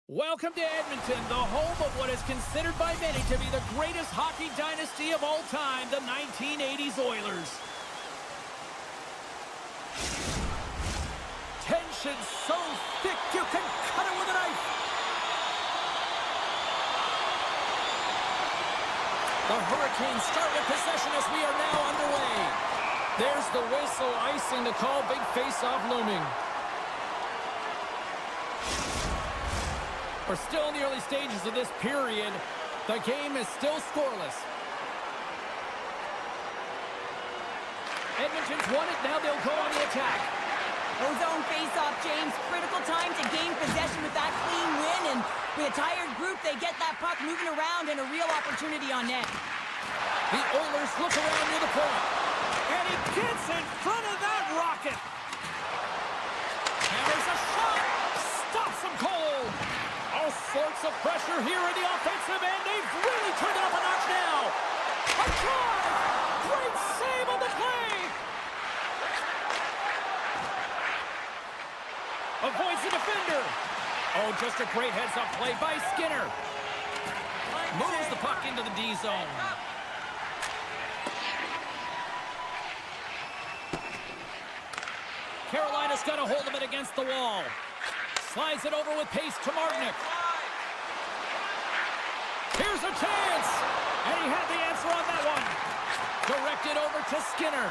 Welcome to Edmonton, the home of what is considered by many to be the greatest hockey dynasty of all time, the 1980s Oilers. Tension so thick you can cut it with a knife. The Hurricanes start with possession as we are now underway. There's the whistle, icing the call, big face-off looming. We're still in the early stages of this period. The game is still scoreless. Edmonton's won it. Now they'll go on the attack. Ozone face-off, James. Critical time to gain possession with that clean win. And with a tired group, they get that puck moving around and a real opportunity on net. The Oilers look around near the point. And he gets in front of that rocket. And there's a shot. Stops him cold. All sorts of pressure here in the offensive end. They've really turned it up a notch now. A drive. Great save on the play. Avoids the defender. Oh, just a great heads-up play by Skinner. Moves the puck into the D zone. Carolina's got a hold of it against the wall. Slides it over with pace to Martinick. Here's a chance. And he had the answer on that one. Directed over to Skinner.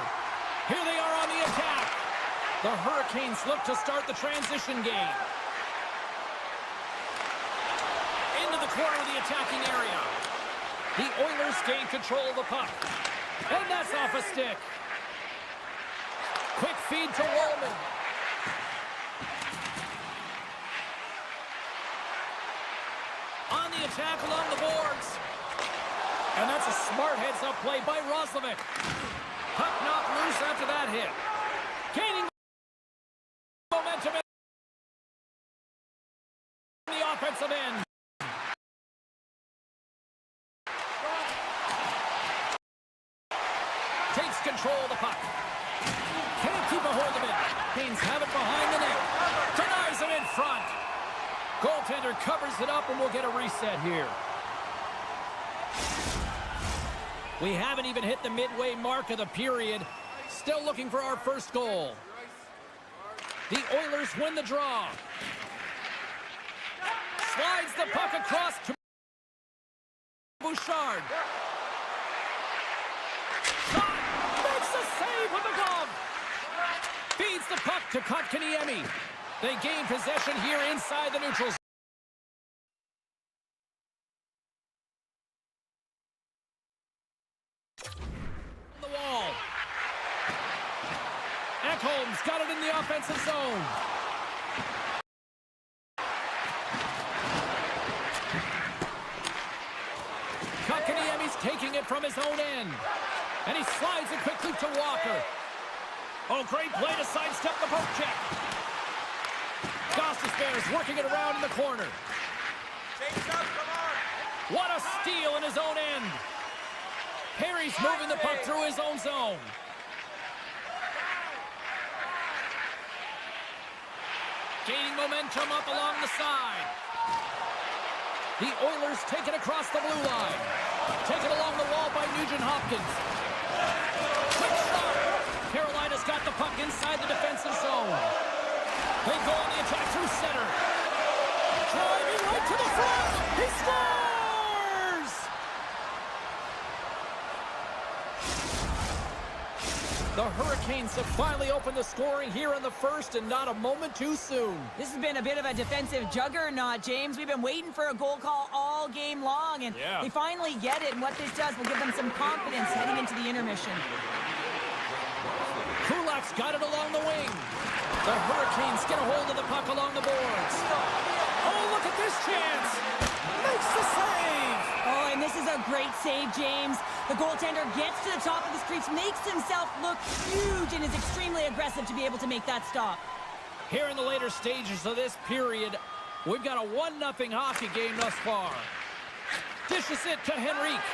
Here they are on the attack. The Hurricanes look to start the transition game. Into the corner of the attacking area. The Oilers gain control of the puck. And that's off a stick. Quick feed to Wallman. On the attack along the boards. And that's a smart heads-up play by Roslovic. Puck knocked loose after that hit. Gaining momentum in the offensive end. Takes control of the puck. Can't keep a hold of it. Canes have it behind the net. Denies it in front. Goaltender covers it up, and we'll get a reset here. We haven't even hit the midway mark of the period. Still looking for our first goal. The Oilers win the draw. Slides the puck across to Bouchard. Shot! Makes the save with the glove. Feeds the puck to Kotkaniemi. They gain possession here inside the neutral zone. The wall. Ekholm's got it in the offensive zone. Kotkaniemi's taking it from his own end. And he slides it quickly to Walker. Oh, great play to sidestep the poke check. Gostis Bears working it around in the corner. What a steal in his own end. Perry's moving the puck through his own zone. Gaining momentum up along the side. The Oilers take it across the blue line. Taken along the wall by Nugent-Hopkins. Quick shot. Carolina's got the puck inside the defensive zone. They go on the attack through center. Driving right to the front. He scores! The Hurricanes have finally opened the scoring here in the first, and not a moment too soon. This has been a bit of a defensive juggernaut, James. We've been waiting for a goal call all game long, and they finally get it. And what this does will give them some confidence heading into the intermission. Kulak's got it along the wing. The Hurricanes get a hold of the puck along the boards. Oh, look at this chance. Makes the save. Oh, and this is a great save, James. The goaltender gets to the top of his crease, makes himself look huge, and is extremely aggressive to be able to make that stop. Here in the later stages of this period, we've got a 1-0 hockey game thus far. Dishes it to Henrique.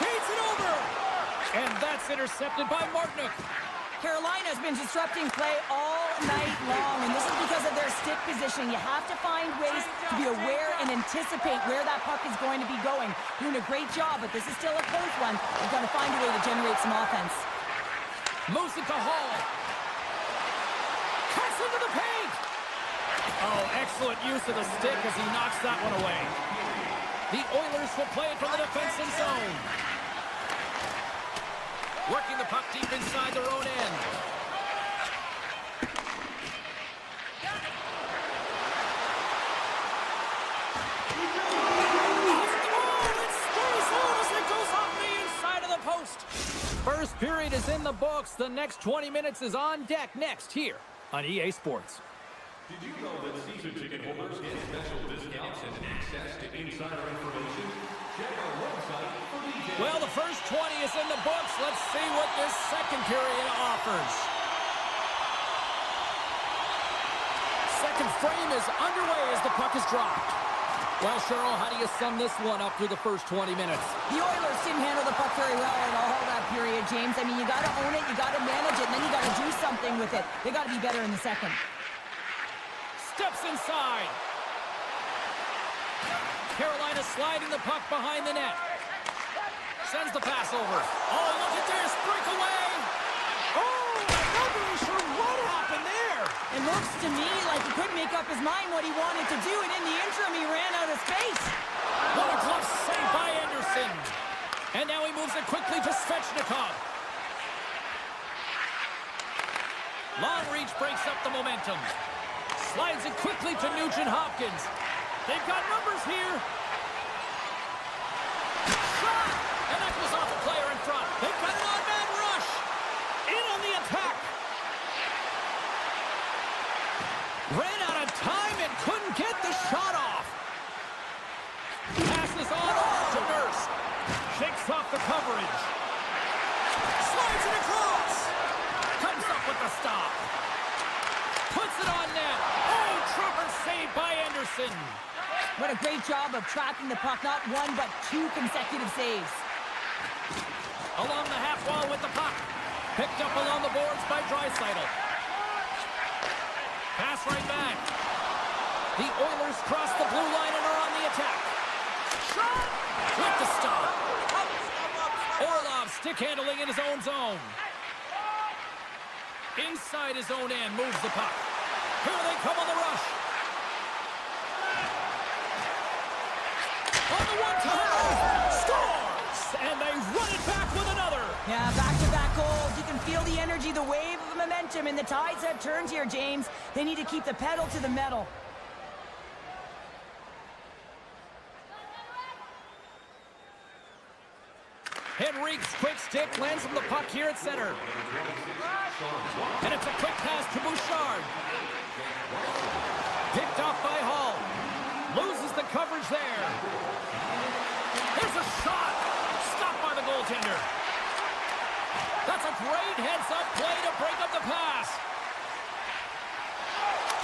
Feeds it over. And that's intercepted by Martinick. Carolina's been disrupting play all night long, and this is because of their stick position. You have to find ways to be aware and anticipate where that puck is going to be going. Doing a great job, but this is still a close one. You've got to find a way to generate some offense. Moves it to Hall. Cuts into the paint. Oh, excellent use of the stick as he knocks that one away. The Oilers will play it from the defensive zone. Working the puck deep inside their own end. First period is in the books. The next 20 minutes is on deck next here on EA Sports. Did you know that season ticket holders get special discounts and access to insider information? Check our website for details. Well, the first 20 is in the books. Let's see what this second period offers. Second frame is underway as the puck is dropped. Well, Cheryl, how do you sum this one up through the first 20 minutes? The Oilers didn't handle the puck very well in all that period, James. I mean, you got to own it, you got to manage it, and then you got to do something with it. They got to be better in the second. Steps inside. Carolina sliding the puck behind the net. Sends the pass over. Oh, look at this breakaway. Oh, I'm not really sure what happened there. It looks to me like he couldn't make up his mind what he wanted to do, and in the interim, he ran out of space. What a glove save by Anderson. And now he moves it quickly to Svechnikov. Long reach breaks up the momentum. Slides it quickly to Nugent Hopkins. They've got numbers here. Shot! And that goes off a player in front. They've got an on-man rush. In on the attack. Ran out of time and couldn't get the shot off. Passes on to Nurse. Shakes off the coverage. Slides it across. Comes up with the stop. Puts it on net. Oh, trooper saved by Anderson. What a great job of tracking the puck. Not one, but two consecutive saves. Along the half wall with the puck. Picked up along the boards by Draisaitl. Pass right back. The Oilers cross the blue line and are on the attack. Shot! With the stop. Orlov stick handling in his own zone. Inside his own end, moves the puck. Here they come on the rush. On the one-timer, scores! And they run it back with another. Yeah, back-to-back goals. You can feel the energy, the wave of momentum, and the tides have turned here, James. They need to keep the pedal to the metal. Henrique's quick stick lands from the puck here at center. And it's a quick pass to Bouchard. Picked off by Hall. Loses the coverage there. There's a shot. Stopped by the goaltender. That's a great heads-up play to break up the pass.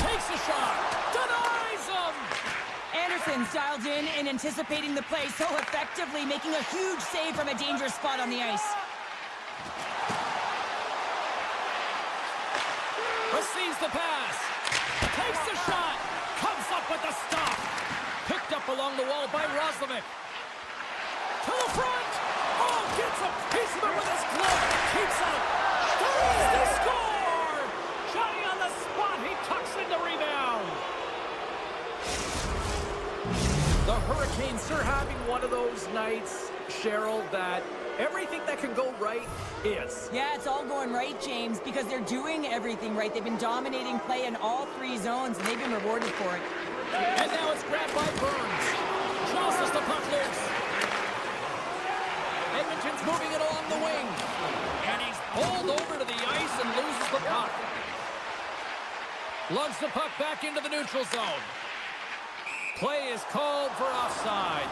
Takes a shot. Denies him. Anderson's dialed in and anticipating the play so effectively, making a huge save from a dangerous spot on the ice. Receives the pass. Takes the shot. Comes up with the stop. Picked up along the wall by Roslovic. To the front. Oh, gets a piece of it with his glove. Keeps it. There's the score. Johnny on the spot. He tucks in the rebound. The Hurricanes are having one of those nights, Cheryl, that everything that can go right is. Yeah, it's all going right, James, because they're doing everything right. They've been dominating play in all three zones, and they've been rewarded for it. And now it's grabbed by Burns. Jostles the puck loose. Edmonton's moving it along the wing. And he's pulled over to the ice and loses the puck. Lugs the puck back into the neutral zone. Play is called for offside.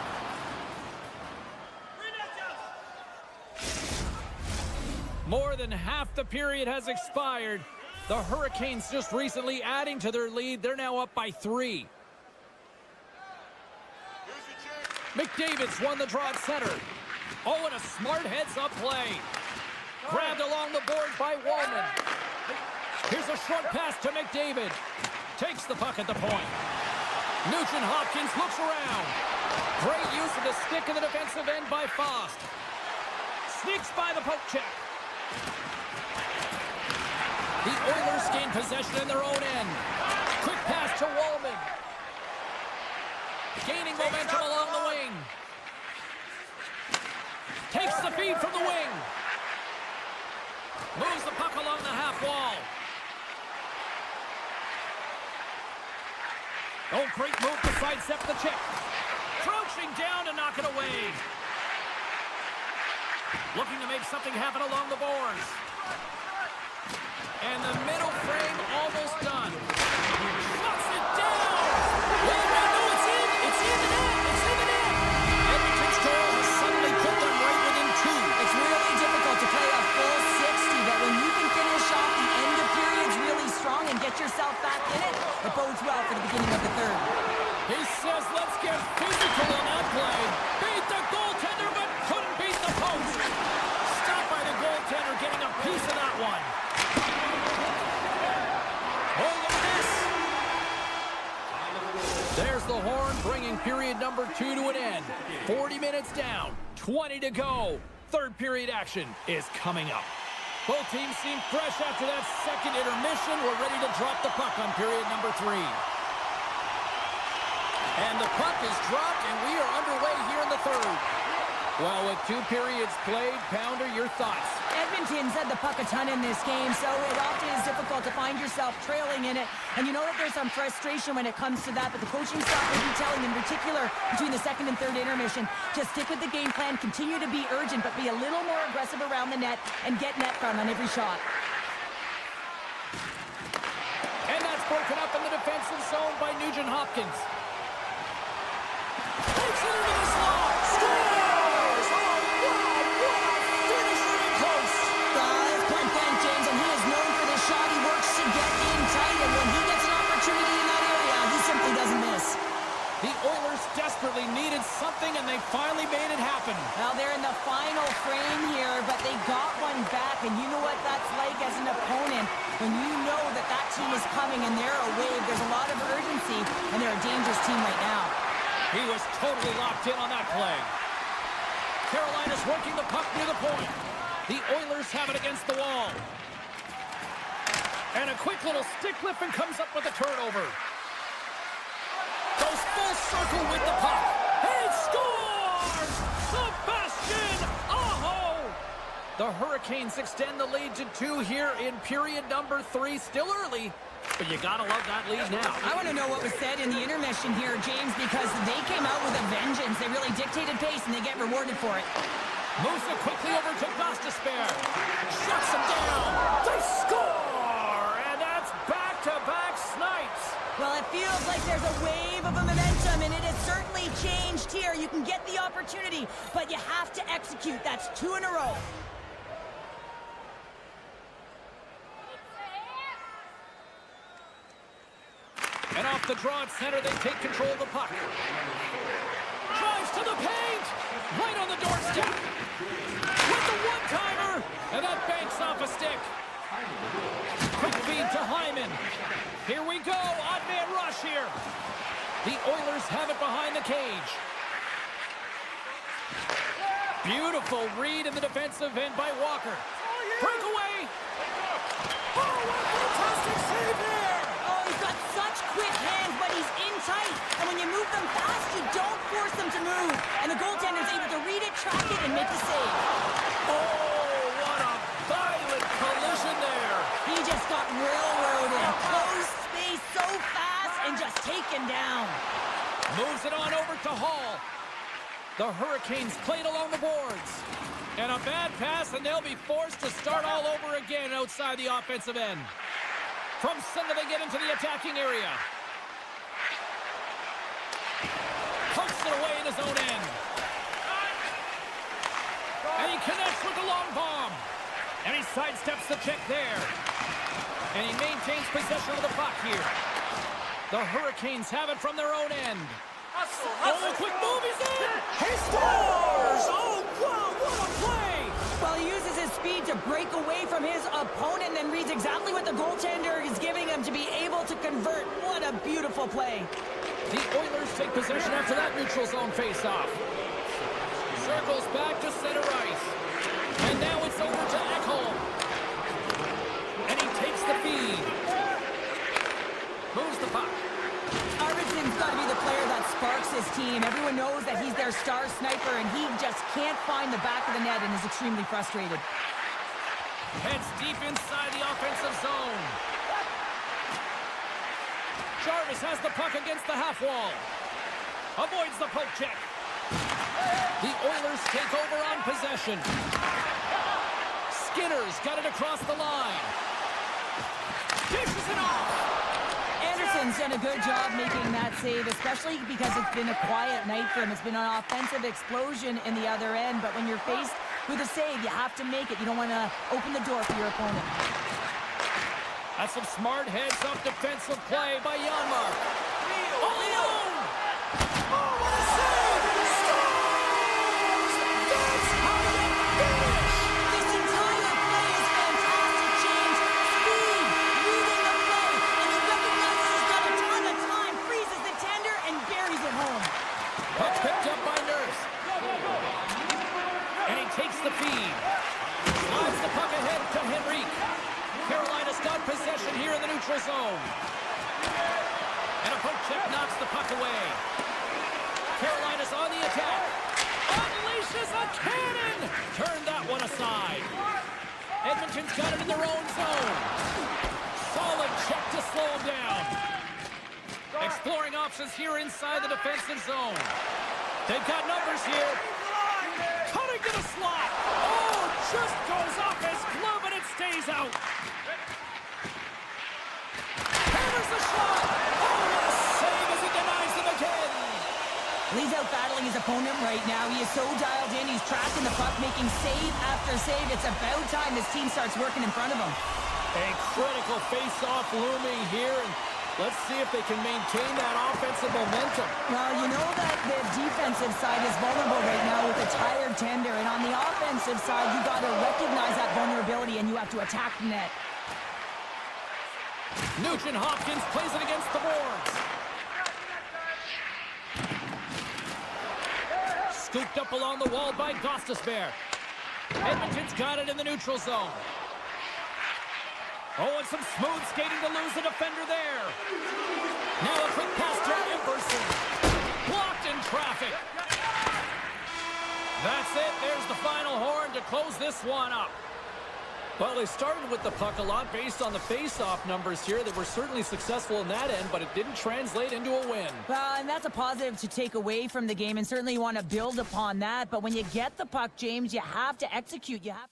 More than half the period has expired. The Hurricanes just recently adding to their lead. They're now up by 3. McDavid's won the draw at center. Oh, and a smart heads-up play. Grabbed along the board by Wallman. Here's a short pass to McDavid. Takes the puck at the point. Nugent Hopkins looks around. Great use of the stick in the defensive end by Fost. Sneaks by the poke check. The Oilers gain possession in their own end. Quick pass to Wallman. Gaining momentum along the wing. Takes the feed from the wing. Moves the puck along the half wall. Oh, great move to sidestep the check. Crouching down to knock it away. Looking to make something happen along the boards. And the middle frame almost done. Shuts it down. Wait, no, it's in. It's in the net. It's in the net. Edmonton's goal has suddenly put them right within two. It's really difficult to play a full 60, but when you can finish off the end of periods really strong and get yourself back in it, it bodes well for the beginning of the third. He says, let's get physical on that play. Beat the goaltender, but couldn't beat the post. Stopped by the goaltender, getting a piece of that one. Oh, look at this. There's the horn, bringing period number 2 to an end. 40 minutes down, 20 to go. Third period action is coming up. Both teams seem fresh after that second intermission. We're ready to drop the puck on period number 3. And the puck is dropped, and we are underway here in the third. Well, with 2 periods played, Pounder, your thoughts? Edmonton's had the puck a ton in this game, so it often is difficult to find yourself trailing in it. And you know that there's some frustration when it comes to that, but the coaching staff will be telling, in particular, between the second and third intermission, just stick with the game plan, continue to be urgent, but be a little more aggressive around the net and get net front on every shot. And that's broken up in the defensive zone by Nugent Hopkins. Takes it into the slot. Scores! Oh, wow, what a finish really close. That's point blank, James, and he is known for this shot. He works to get in tight, and when he gets an opportunity in that area, he simply doesn't miss. The Oilers desperately needed something, and they finally made it happen. Well, they're in the final frame here, but they got one back, and you know what that's like as an opponent. When you know that that team is coming and they're a wave, there's a lot of urgency, and they're a dangerous team right now. He was totally locked in on that play. Carolina's working the puck near the point. The Oilers have it against the wall. And a quick little stick lift and comes up with a turnover. Goes full circle with the puck. He scores! Sebastian Aho! The Hurricanes extend the lead to 2 here in period number 3. Still early, but you gotta love that lead now. I want to know what was said in the intermission here, James, because they came out with a vengeance. They really dictated pace, and they get rewarded for it. Moves it quickly over to Gostisbehere. Shuts him down. They score! And that's back-to-back snipes. Well, it feels like there's a wave of a momentum, and it has certainly changed here. You can get the opportunity, but you have to execute. That's 2 in a row. And off the draw at center, they take control of the puck. Drives to the paint! Right on the doorstep. With the one-timer! And that banks off a stick. Quick feed to Hyman. Here we go. Odd man rush here. The Oilers have it behind the cage. Beautiful read in the defensive end by Walker. Breakaway! Oh, what a fantastic save here! Oh, he's got such quick hands, but he's in tight. And when you move them fast, you don't force them to move. And the goaltender's able to read it, track it, and make the save. Oh, what a violent collision there. He just got railroaded. Closed space so fast and just taken down. Moves it on over to Hall. The Hurricanes played along the boards. And a bad pass, and they'll be forced to start all over again outside the offensive end. From center, they get into the attacking area. Pokes it away in his own end. And he connects with the long bomb. And he sidesteps the check there. And he maintains possession of the puck here. The Hurricanes have it from their own end. Oh, quick move, he's in! He scores! Oh, wow, what a play! Well, Well, he uses his speed to break away from his opponent and then reads exactly what the goaltender is giving him to be able to convert. What a beautiful play. The Oilers take possession after that neutral zone face-off. Circles back to center ice. And now it's over to Ekholm. And he takes the feed. Moves the puck. Arvidsson's got to be the player that sparks his team. Everyone knows that he's their star sniper, and he just can't find the back of the net and is extremely frustrated. Heads deep inside the offensive zone. Jarvis has the puck against the half wall. Avoids the poke check. The Oilers take over on possession. Skinner's got it across the line. Dishes it off. Anderson's done a good job making that save, especially because it's been a quiet night for him. It's been an offensive explosion in the other end, but when you're faced with a save, you have to make it. You don't want to open the door for your opponent. That's some smart heads-up defensive play by Janmark. All alone! Oh, what a save! Scores! That's how you finish! This entire play is fantastic, James. Speed, reading the play, and he recognizes he's got a ton of time, freezes the tender, and buries it home. Puck picked up by Nurse. And he takes the feed. Slides the puck ahead to Henrique. Carolina's got possession here in the neutral zone. And a poke check knocks the puck away. Carolina's on the attack. Unleashes a cannon! Turn that one aside. Edmonton's got it in their own zone. Solid check to slow him down. Exploring options here inside the defensive zone. They've got numbers here. Cutting to the slot. Oh, just goes off his glove and it stays out. Hammers the shot. Oh, what a save as he denies them again. He's out battling his opponent right now. He is so dialed in. He's tracking the puck, making save after save. It's about time his team starts working in front of him. A critical face-off looming here. And let's see if they can maintain that offensive momentum. Well, you know that the defensive side is vulnerable right now with a tired tender. And on the offensive side, you got to recognize that vulnerability and you have to attack the net. Nugent Hopkins plays it against the boards. Scooped up along the wall by Gostisbehere. Edmonton's got it in the neutral zone. Oh, and some smooth skating to lose the defender there. Now a quick pass to Emberson. Blocked in traffic. That's it. There's the final horn to close this one up. Well, they started with the puck a lot based on the face-off numbers here. They were certainly successful in that end, but it didn't translate into a win. Well, and that's a positive to take away from the game, and certainly you want to build upon that. But when you get the puck, James, you have to execute. You have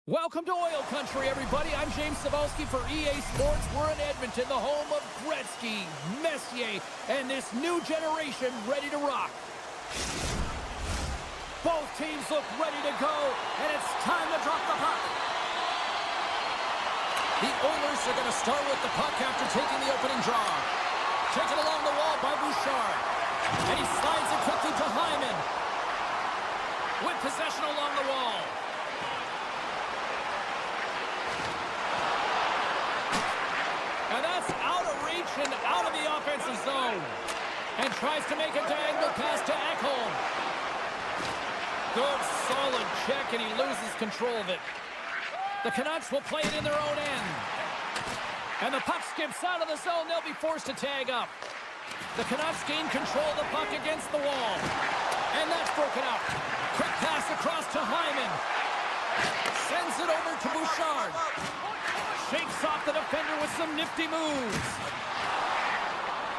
Welcome to Oil Country, everybody. I'm James Cybulski for EA Sports. We're in Edmonton, the home of Gretzky, Messier, and this new generation ready to rock. Both teams look ready to go, and it's time to drop the puck. The Oilers are going to start with the puck after taking the opening draw. Taken along the wall by Bouchard, and he slides it quickly to Hyman. With possession along the wall. And that's out of reach and out of the offensive zone. And tries to make a diagonal pass to Ekholm. Good, solid check, and he loses control of it. The Canucks will play it in their own end. And the puck skips out of the zone. They'll be forced to tag up. The Canucks gain control of the puck against the wall. And that's broken up. Quick pass across to Hyman. Sends it over to Bouchard. Shakes off the defender with some nifty moves.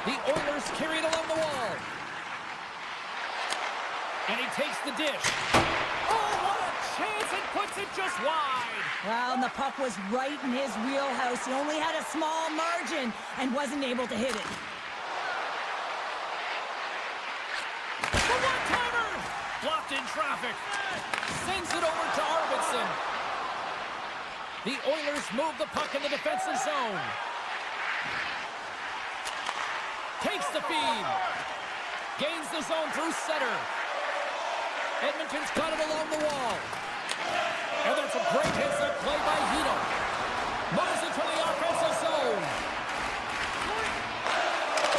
The Oilers carry it along the wall. And he takes the dish. Oh, what a chance! It puts it just wide. Well, and the puck was right in his wheelhouse. He only had a small margin and wasn't able to hit it. The one-timer! Blocked in traffic. Sends it over to Arvidsson. The Oilers move the puck in the defensive zone. Takes the feed. Gains the zone through center. Edmonton's got it along the wall. And that's a great hits-up play by Hito. Moves it to the offensive zone.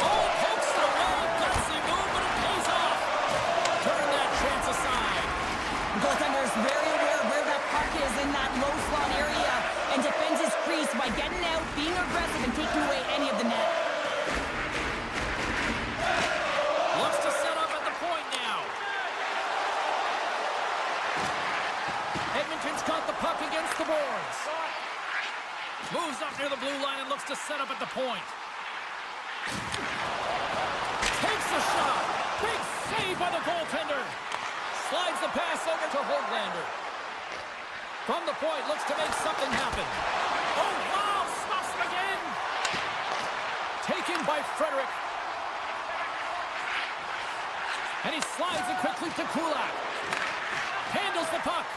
Oh, pokes it away. Gutsy move, but it pays off. Turn that chance aside. The goaltender is very aware of where that puck is in that low slot area and defends his crease by getting out, being aggressive, and taking away any of the net. Looks to set up at the point now. Edmonton's got the puck against the boards. Moves up near the blue line and looks to set up at the point. Takes the shot. Big save by the goaltender. Slides the pass over to Höglander. From the point, looks to make something happen. Oh, wow! Stuffs him again! Taken by Frederick. And he slides it quickly to Kulak. Handles the puck.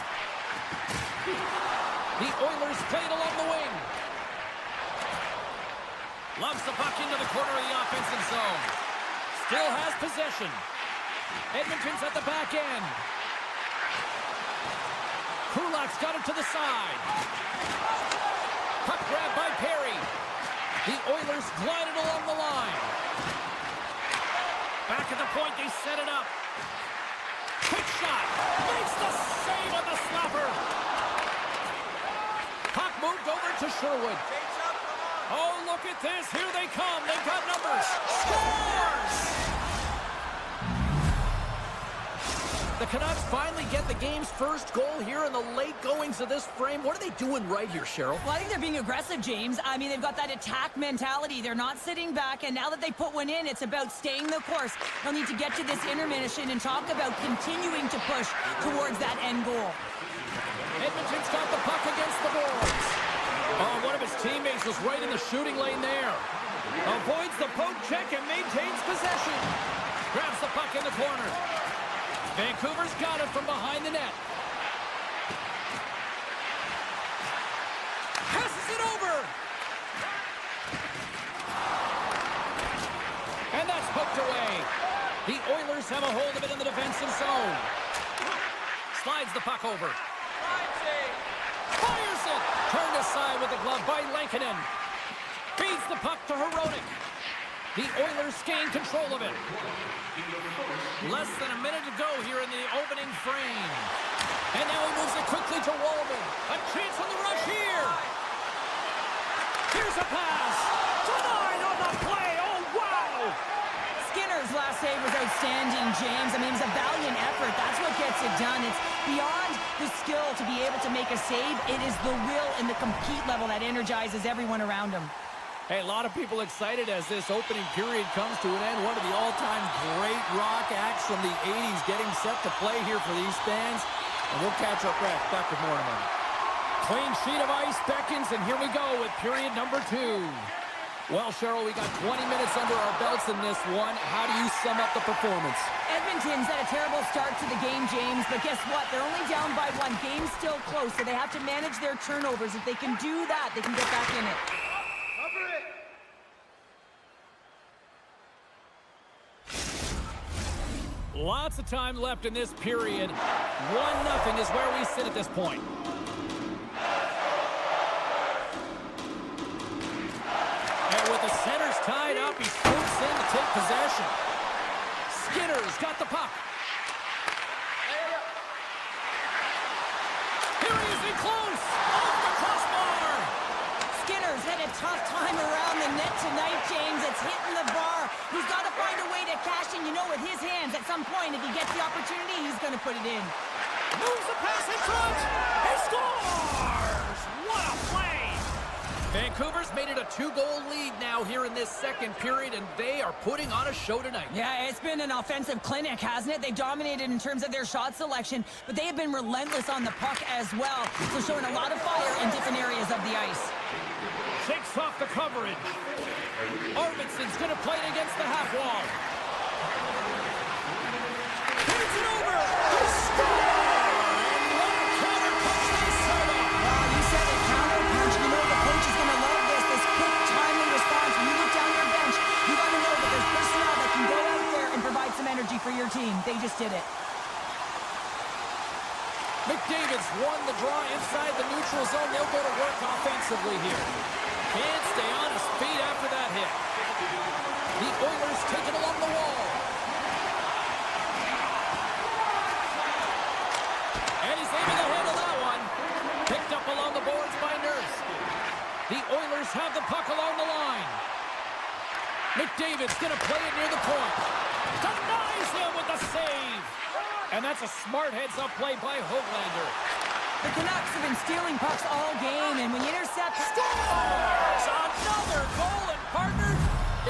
The Oilers play it along the wing. Loves the puck into the corner of the offensive zone. Still has possession. Edmonton's at the back end. Kulak's got it to the side. Puck grab by Perry. The Oilers glide it along the line. Back at the point, they set it up. Quick shot. Makes the save on the slapper. Puck moved over to Sherwood. Oh, look at this. Here they come. They've got numbers. Scores! The Canucks finally get the game's first goal here in the late goings of this frame. What are they doing right here, Cheryl? Well, I think they're being aggressive, James. I mean, they've got that attack mentality. They're not sitting back, and now that they put one in, it's about staying the course. They'll need to get to this intermission and talk about continuing to push towards that end goal. Edmonton's got the puck against the boards. Oh, one of his teammates was right in the shooting lane there. Avoids the poke check and maintains possession. Grabs the puck in the corner. Vancouver's got it from behind the net. Passes it over. And that's hooked away. The Oilers have a hold of it in the defensive zone. Slides the puck over. Fires it. Turned aside with the glove by Lankinen. Feeds the puck to Hronek. The Oilers gain control of it. Less than a minute to go here in the opening frame. And now he moves it quickly to Wallman. A chance on the rush here. Here's a pass. Denied on the play. Oh, wow. Skinner's last save was outstanding, James. I mean, it was a valiant effort. That's what gets it done. It's beyond the skill to be able to make a save. It is the will and the compete level that energizes everyone around him. Hey, a lot of people excited as this opening period comes to an end. One of the all-time great rock acts from the 80s getting set to play here for these fans. And we'll catch up back with more in a moment. Clean sheet of ice beckons, and here we go with period number 2. Well, Cheryl, we got 20 minutes under our belts in this one. How do you sum up the performance? Edmonton's had a terrible start to the game, James, but guess what? They're only down by 1. Game's still close, so they have to manage their turnovers. If they can do that, they can get back in it. Lots of time left in this period. 1-0 is where we sit at this point. And with the centers tied up, he swoops in to take possession. Skinner's got the puck. Here he is in close. Off the crossbar. Skinner's had a tough time around the net tonight, James. It's hitting the bar. He's got to find a way to cash in. You know, with his hands, at some point, if he gets the opportunity, he's going to put it in. Moves the pass in front. He scores! What a play! Vancouver's made it a 2-goal lead now here in this second period, and they are putting on a show tonight. Yeah, it's been an offensive clinic, hasn't it? They dominated in terms of their shot selection, but they have been relentless on the puck as well. So showing a lot of fire in different areas of the ice. Shakes off the coverage. Arvidsson's going to play it against the half wall. Turns it over. He scores! And what a counter punch they set up. You said it, counter punch. You know the coach is going to love this. This quick, timely response. When you look down your bench, you got to know that there's personnel that can go out there and provide some energy for your team. They just did it. McDavid's won the draw inside the neutral zone. They'll go to work offensively here. Can't stay on his feet after that hit. The Oilers take it along the wall. And he's able to handle that one. Picked up along the boards by Nurse. The Oilers have the puck along the line. McDavid's going to play it near the point. Denies him with the save. And that's a smart heads-up play by Höglander. The Canucks have been stealing pucks all game, and when you intercept... Scores! Another goal, and partner,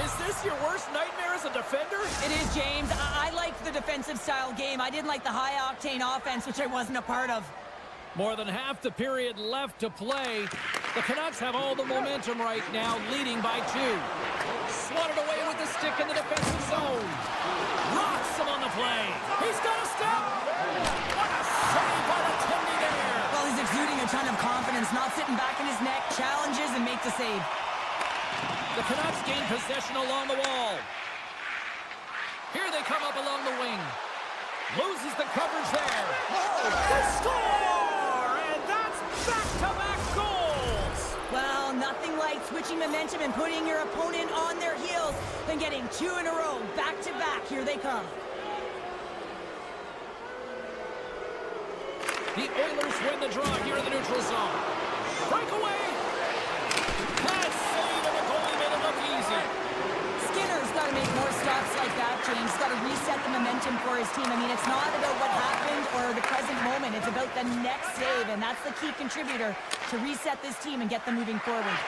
is this your worst nightmare as a defender? It is, James. I like the defensive style game. I didn't like the high-octane offense, which I wasn't a part of. More than half the period left to play. The Canucks have all the momentum right now, leading by 2. Swatted away with the stick in the defensive zone. Rocks him on the play. He's got a step. What a save by the Tindy there. Well, he's exuding a ton of confidence, not sitting back in his neck, challenges and makes a save. The Canucks gain possession along the wall. Here they come up along the wing. Loses the coverage there. They score! And that's back-to-back goals! Well, nothing like switching momentum and putting your opponent on their heels than getting 2 in a row, back-to-back. Here they come. The Oilers win the draw here in the neutral zone. Breakaway! Pass save, and the goalie made it look easy. Skinner's got to make more stops like that, James. He's got to reset the momentum for his team. I mean, it's not about what happened or the present moment. It's about the next save, and that's the key contributor to reset this team and get them moving forward.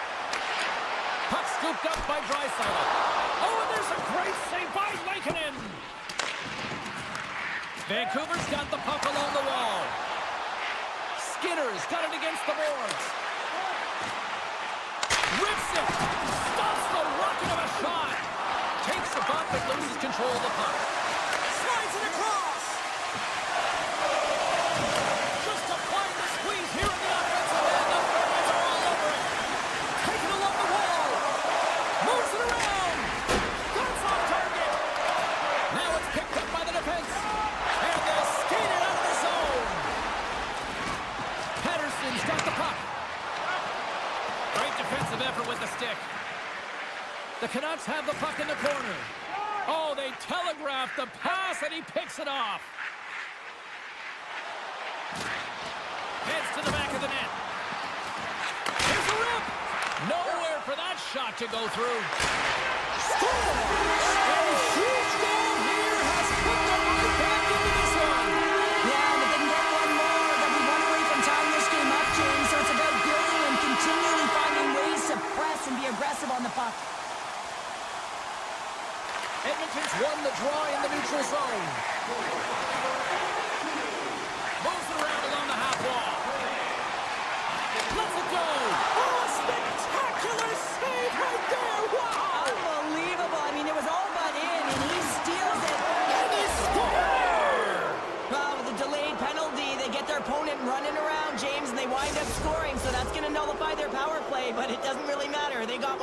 Puck scooped up by Draisaitl. Oh, and there's a great save by Lankinen. Vancouver's got the puck along the wall. Skinner's got it against the boards. Rips it. Stops the rocket of a shot. Takes the bump and loses control of the puck. Slides it across. Just applying the squeeze here in the offensive end. The fans are all over it. Taking it along the wall. Moves it around. That's off target. Now it's picked up by the defense. And they skate it out of the zone. Patterson's got the puck. Great defensive effort with the stick. The Canucks have the puck in the corner. Oh, they telegraphed the pass, and he picks it off. Heads to the back of the net. Here's a rip. Nowhere for that shot to go through. Scores! And a huge goal here has put them right back into this one. Yeah, and if they can get one more, they'll be one away from tying this game up, James. So it's about building and continually finding ways to press and be aggressive on the puck. Edmonton's won the draw in the neutral zone. Moves it around along the half wall.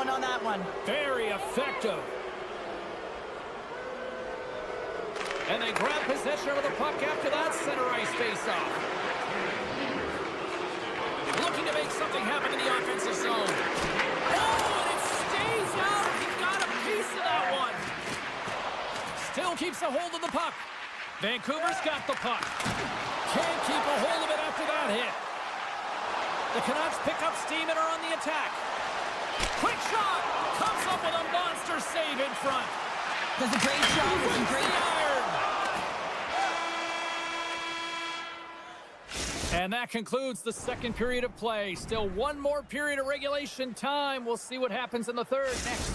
one on that one. Very effective. And they grab possession of the puck after that center ice face-off. Looking to make something happen in the offensive zone. Oh, and it stays out. He got a piece of that one. Still keeps a hold of the puck. Vancouver's got the puck. Can't keep a hold of it after that hit. The Canucks pick up steam and are on the attack. Quick shot. Comes up with a monster save in front. Does a great job with some great iron. And that concludes the second period of play. Still one more period of regulation time. We'll see what happens in the third next.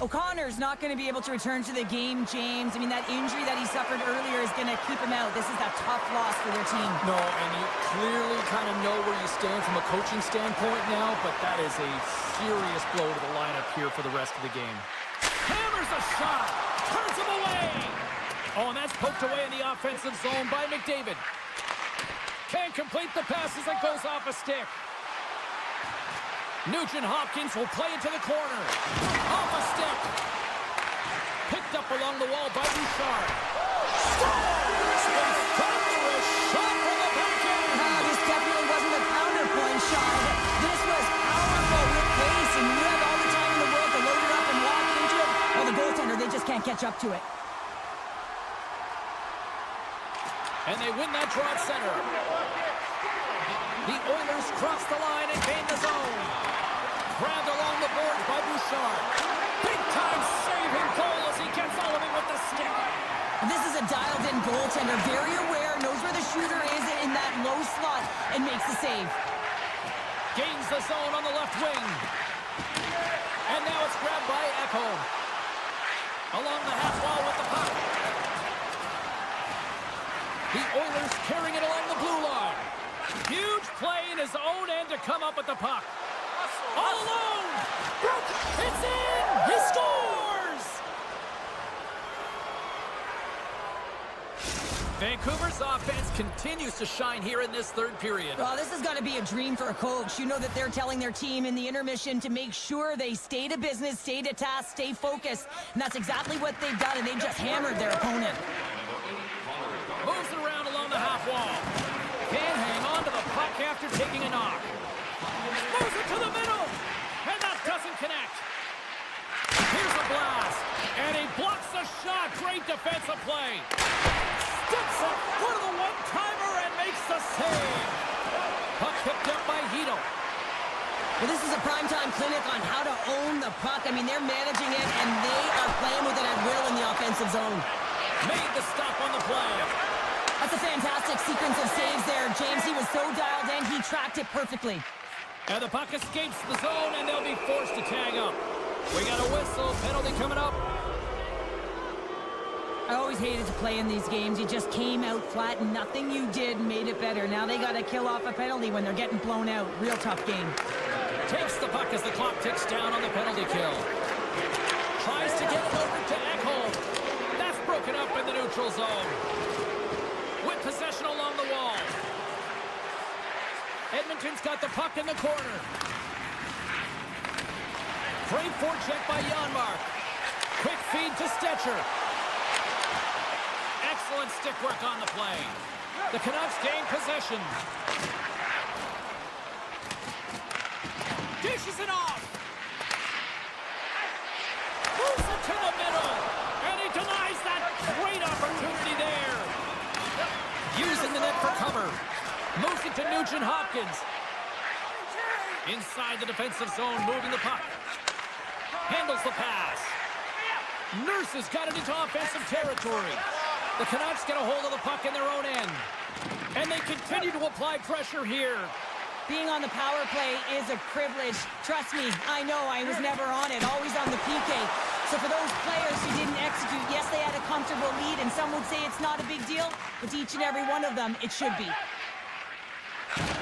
O'Connor's not going to be able to return to the game, James. I mean, that injury that he suffered earlier is going to keep him out. This is a tough loss for their team. No, and you clearly kind of know where you stand from a coaching standpoint now, but that is a serious blow to the lineup here for the rest of the game. Hammers a shot. Turns him away. Oh, and that's poked away in the offensive zone by McDavid. Can't complete the pass as it goes off a stick. Nugent Hopkins will play it to the corner. Off a stick. Picked up along the wall by Bouchard. Scores! A thunderous shot from the back end. This definitely wasn't a counterpoint shot. This was powerful with pace, and you have all the time in the world to load it up and walk into it. Well, the goaltender, they just can't catch up to it. And they win that draw at center. The Oilers cross the line and gain the zone. Grabbed along the boards by Bouchard. Big-time saving goal as he gets all of it with the stick. This is a dialed-in goaltender, very aware, knows where the shooter is in that low slot, and makes the save. Gains the zone on the left wing. And now it's grabbed by Echo. Along the half wall with the puck. The Oilers carrying it along the blue line. Huge play in his own end to come up with the puck. All alone! It's in! He scores! Vancouver's offense continues to shine here in this third period. Well, this has got to be a dream for a coach. You know that they're telling their team in the intermission to make sure they stay to business, stay to task, stay focused. And that's exactly what they've done, and they've just hammered their opponent. Moves it around along the half wall. Can't hang on to the puck after taking a knock. Moves it to the middle. And that doesn't connect. Here's a blast. And he blocks the shot. Great defensive play. Steps up for the one-timer and makes the save. Puck picked up by Hito. Well, this is a primetime clinic on how to own the puck. I mean, they're managing it, and they are playing with it at will in the offensive zone. Made the stop on the play. That's a fantastic sequence of saves there, James. He was so dialed in, he tracked it perfectly. And the puck escapes the zone, and they'll be forced to tag up. We got a whistle. Penalty coming up. I always hated to play in these games. You just came out flat, and nothing you did made it better. Now they got to kill off a penalty when they're getting blown out. Real tough game. Takes the puck as the clock ticks down on the penalty kill. Tries to get it over to Ekholm. That's broken up in the neutral zone. With possession along the wall. Edmonton's got the puck in the corner. Great forecheck by Janmark. Quick feed to Stetcher. Excellent stick work on the play. The Canucks gain possession. Dishes it off. Moves it to the middle. And he denies that great opportunity there. Using the net for cover. Moves it to Nugent Hopkins. Inside the defensive zone, moving the puck. Handles the pass. Nurse has got it into offensive territory. The Canucks get a hold of the puck in their own end. And they continue to apply pressure here. Being on the power play is a privilege. Trust me, I know I was never on it, always on the PK. So for those players who didn't execute, yes, they had a comfortable lead, and some would say it's not a big deal, but to each and every one of them, it should be.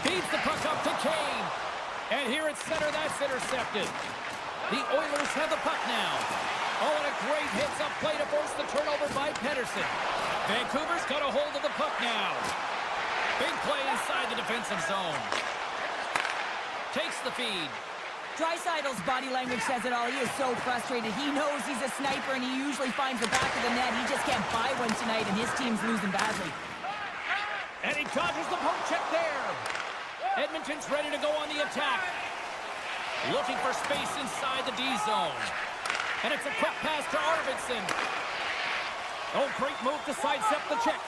Feeds the puck up to Kane. And here at center, that's intercepted. The Oilers have the puck now. Oh, and a great hits-up play to force the turnover by Pettersson. Vancouver's got a hold of the puck now. Big play inside the defensive zone. Takes the feed. Dreisaitl's body language says it all. He is so frustrated. He knows he's a sniper, and he usually finds the back of the net. He just can't buy one tonight, and his team's losing badly. And he dodges the poke check there. Edmonton's ready to go on the attack. Looking for space inside the D zone. And it's a quick pass to Arvidsson. Oh, great move to sidestep the check.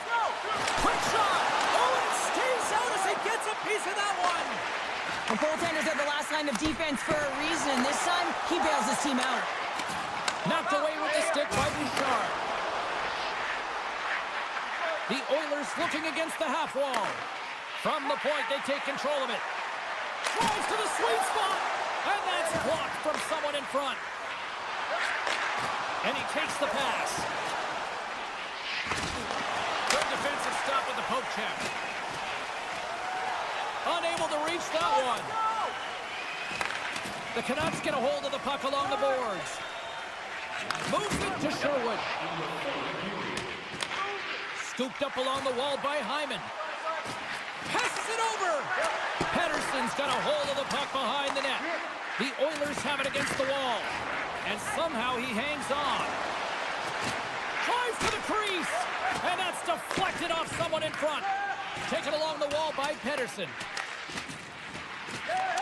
Quick shot! Oh, and it stays out as he gets a piece of that one. The goaltenders are the last line of defense for a reason, and this time, he bails his team out. Knocked away with the stick by Bouchard. The Oilers looking against the half wall. From the point, they take control of it. Drives to the sweet spot, and that's blocked from someone in front. And he takes the pass. Good defensive stop with the poke check. Unable to reach that one. The Canucks get a hold of the puck along the boards. Moves it to Sherwood. Scooped up along the wall by Hyman. Passes it over. Pettersson's got a hold of the puck behind the net. The Oilers have it against the wall. And somehow he hangs on. Drives to the crease. And that's deflected off someone in front. Taken along the wall by Pettersson.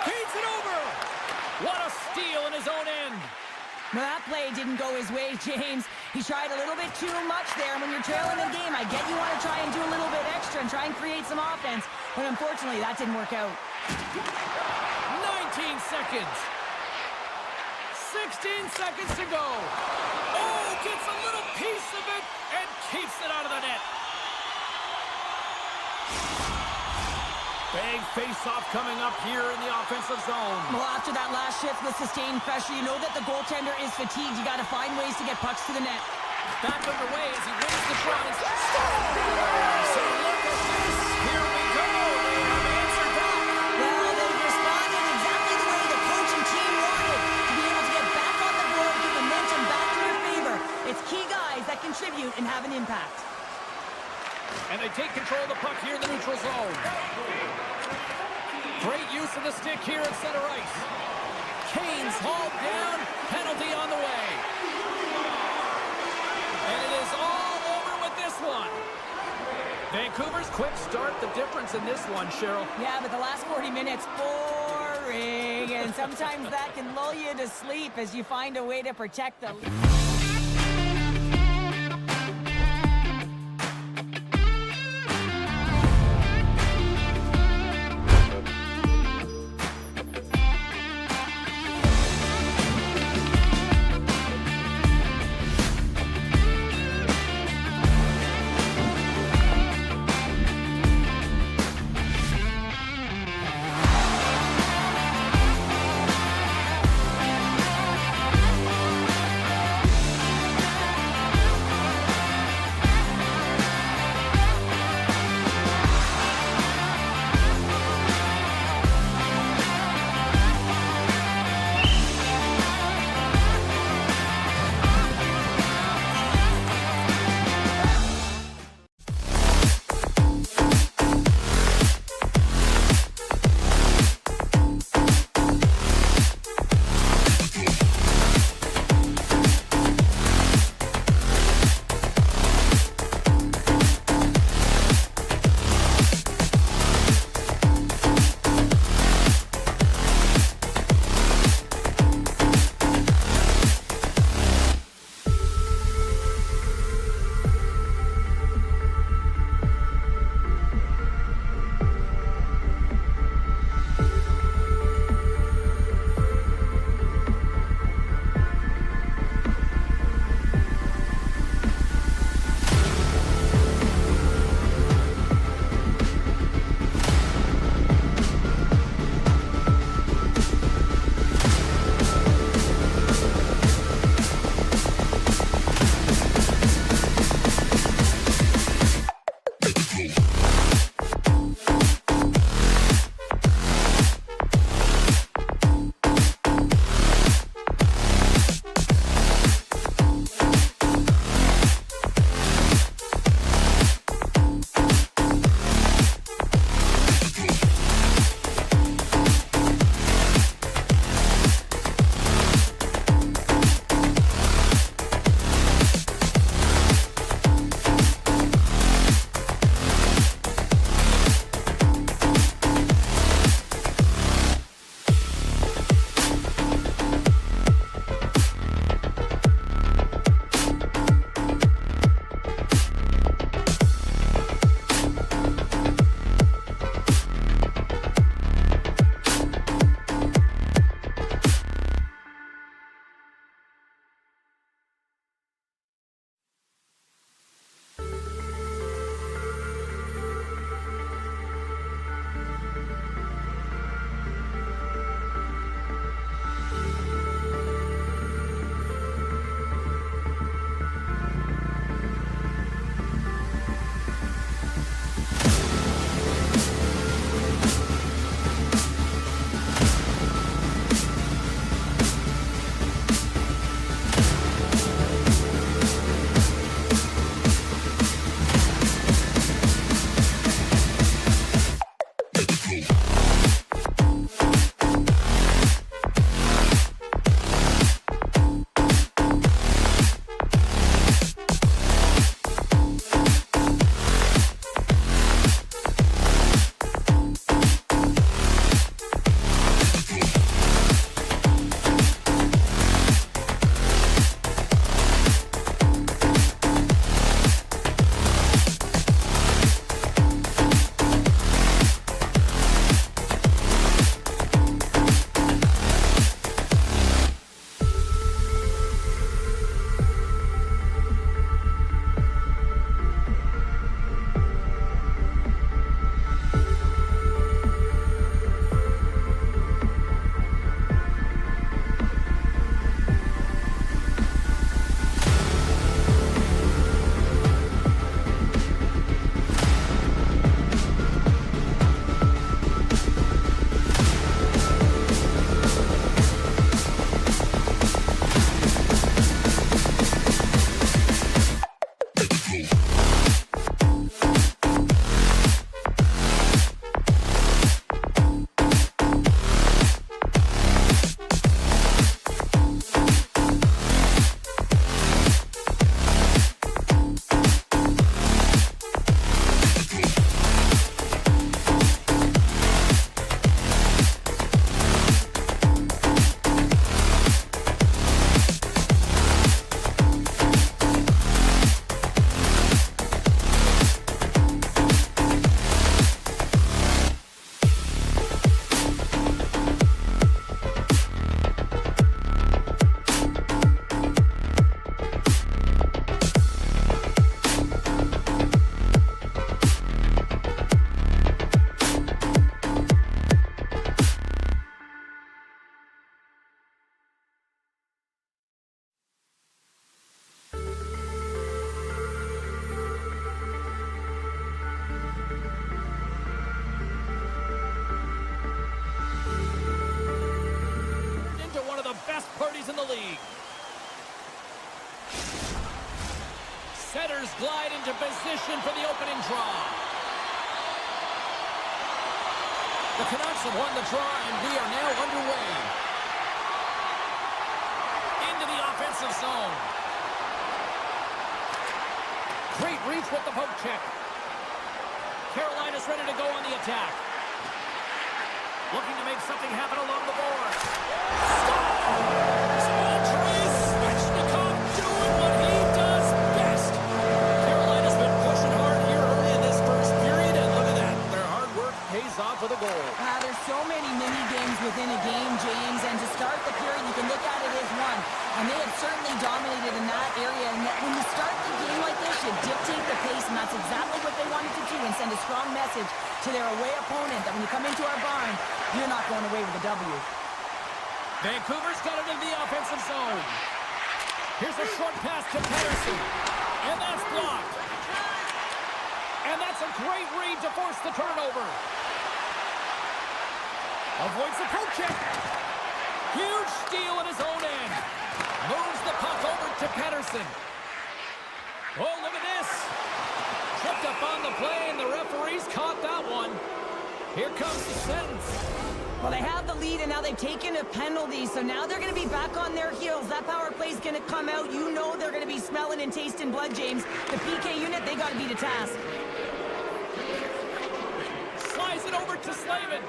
Feeds it over. What a steal in his own end. Well, that play didn't go his way, James. He tried a little bit too much there. When you're trailing the game, I get you want to try and do a little bit extra and try and create some offense. But unfortunately, that didn't work out. 19 seconds. 16 seconds to go. Oh, gets a little piece of it and keeps it out of the net. Big face-off coming up here in the offensive zone. Well, after that last shift with sustained pressure, you know that the goaltender is fatigued. You got to find ways to get pucks to the net. Back underway as he wins the try. So look at this. Here we go. They have answered back. Well, they've responded exactly the way the coach and team wanted. To be able to get back on the board, get momentum back to their favor. It's key guys that contribute and have an impact. And they take control of the puck here in the neutral zone. Great use of the stick here at center ice. Kane's hauled down. Penalty on the way. And it is all over with this one. Vancouver's quick start, the difference in this one, Cheryl. Yeah, but the last 40 minutes, boring. And sometimes that can lull you to sleep as you find a way to protect the... the league. Setters glide into position for the opening draw. The Canucks have won the draw, and we are now underway. Into the offensive zone. Great reach with the poke check. Carolina's ready to go on the attack. Looking to make something happen along the boards. Svechnikov doing what he does best. Carolina's been pushing hard here early in this first period, and look at that. Their hard work pays off with a goal. There's so many mini-games within a game, James, and to start the period, you can look at it as one. And they have certainly dominated in that area, and when you start the game like this, you dictate the pace, and that's exactly what they wanted to do, and send a strong message to their away opponent that when you come into our barn, you're not going away with a W. Vancouver's got it in the offensive zone. Here's a short pass to Pettersson, and that's blocked. And that's a great read to force the turnover. Avoids the poke check. Huge steal at his own end. Moves the puck over to Pettersson. Oh, look at this. Tripped up on the play, and the referees caught that one. Here comes the sentence. Well, they have the lead, and now they've taken a penalty, so now they're going to be back on their heels. That power play is going to come out. You know they're going to be smelling and tasting blood, James. The PK unit, they got to be the task. Slides it over to Slavin.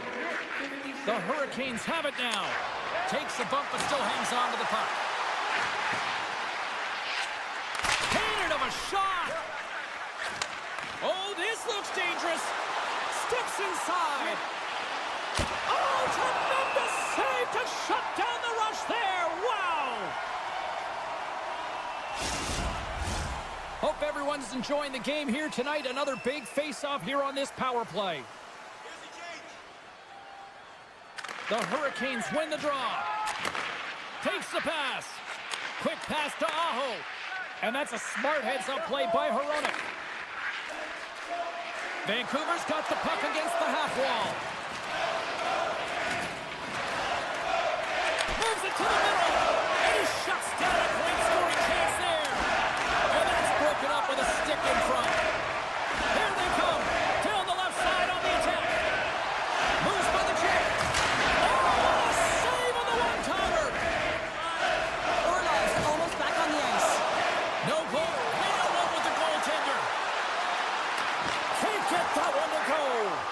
The Hurricanes have it now. Takes a bump, but still hangs on to the puck. Painted of a shot. Oh, this looks dangerous. Steps inside. Oh, tremendous save to shut down the rush there. Wow. Hope everyone's enjoying the game here tonight. Another big face-off here on this power play. The Hurricanes win the draw. Takes the pass. Quick pass to Aho. And that's a smart heads-up play by Hronek. Vancouver's got the puck against the half wall. Moves it to the middle. And he shuts down a great scoring chance there. And that's broken up with a stick in front. Here they come. Down the left side on the attack. Moves by the check. Oh, a save on the one-timer. Orlov's almost back on the ice. No goal. 1-1 with the goaltender. Can't get that one to go.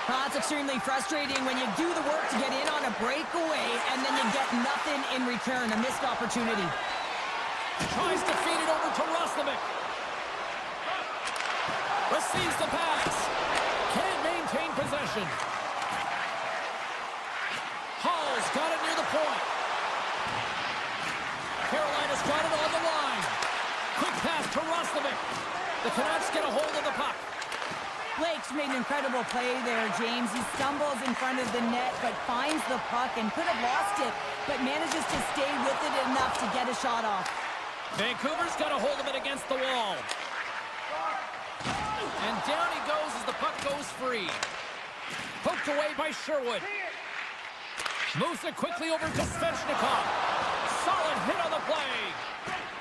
That's extremely frustrating when you do the work to get in on a breakaway and then you get nothing in return, a missed opportunity. Tries to feed it over to Roslovic. Receives the pass. Can't maintain possession. Hall's got it near the point. Carolina's got it on the line. Quick pass to Roslovic. The Canucks get a hold of the puck. Blake's made an incredible play there, James. He stumbles in front of the net, but finds the puck and could have lost it, but manages to stay with it enough to get a shot off. Vancouver's got a hold of it against the wall. And down he goes as the puck goes free. Poked away by Sherwood. Moves it quickly over to Svechnikov. Solid hit on the play.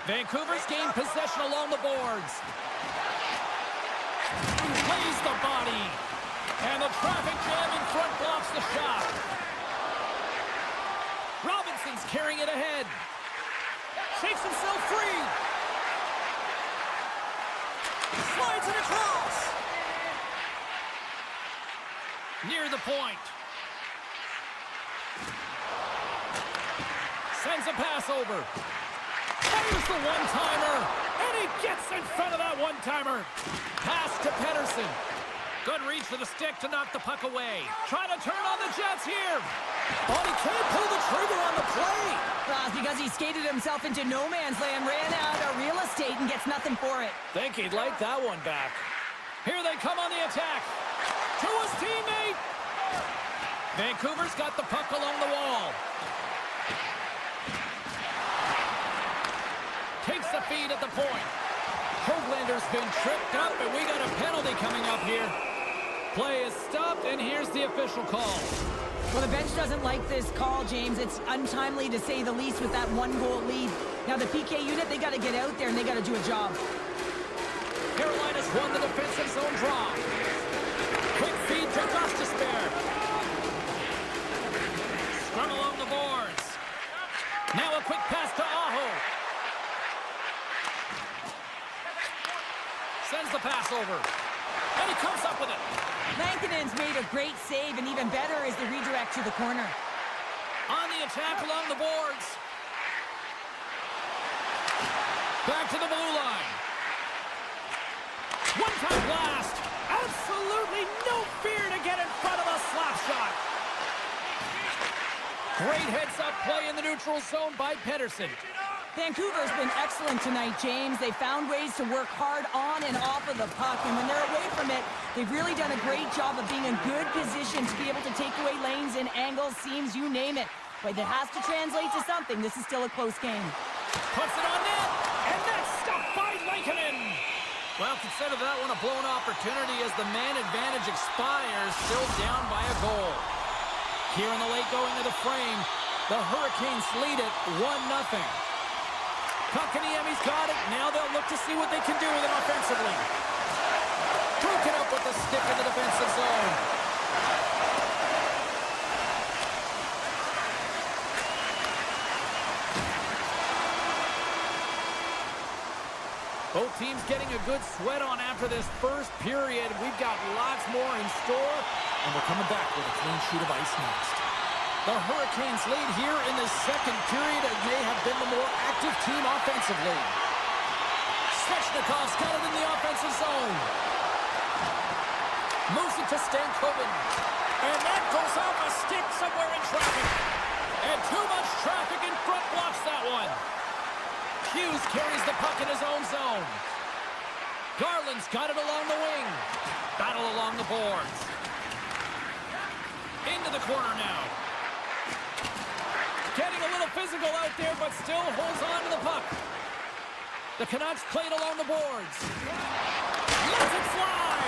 Vancouver's gained possession along the boards. Plays the body. And the traffic jam in front blocks the shot. Robinson's carrying it ahead. Shakes himself free. Slides it across. Near the point. Sends a pass over. Fires the one-timer. And he gets in front of that one-timer. Pass to Pettersson. Good reach for the stick to knock the puck away. Trying to turn on the Jets here. But he can't pull the trigger on the play. That's because he skated himself into no man's land, ran out of real estate, and gets nothing for it. Think he'd like that one back. Here they come on the attack. To his teammate. Vancouver's got the puck along the wall. Takes the feed at the point. Hoaglander's been tripped up, and we got a penalty coming up here. Play is stopped, and here's the official call. Well, the bench doesn't like this call, James. It's untimely to say the least with that 1-goal lead. Now the PK unit, they got to get out there and they got to do a job. Carolina's won the defensive zone draw. Quick feed to Gostisbehere. Scrum along the boards. Now a quick pass to Aho. Sends the pass over. And he comes up with it. Lankinen's made a great save, and even better is the redirect to the corner. On the attack along the boards. Back to the blue line. One-time blast. Absolutely no fear to get in front of a slap shot. Great heads-up play in the neutral zone by Pedersen. Vancouver's been excellent tonight, James. They found ways to work hard on and off of the puck, and when they're away from it, they've really done a great job of being in good position to be able to take away lanes and angles, seams, you name it. But it has to translate to something. This is still a close game. Puts it on net, and that's stopped by Lankinen. Well, consider that one a blown opportunity as the man advantage expires, still down by a goal. Here in the late going of the frame, the Hurricanes lead it 1-0. Kotkaniemi's got it. Now they'll look to see what they can do with it offensively. Broken up with the stick in the defensive zone. Both teams getting a good sweat on after this first period. We've got lots more in store, and we're coming back with a clean sheet of ice next. The Hurricanes lead here in the second period and may have been the more active team offensively. Svechnikov's got it in the offensive zone. Moves it to Stankoven. And that goes off a stick somewhere in traffic. And too much traffic in front blocks that one. Hughes carries the puck in his own zone. Garland's got it along the wing. Battle along the boards. Into the corner now. Getting a little physical out there, but still holds on to the puck. The Canucks played along the boards. Lets it fly!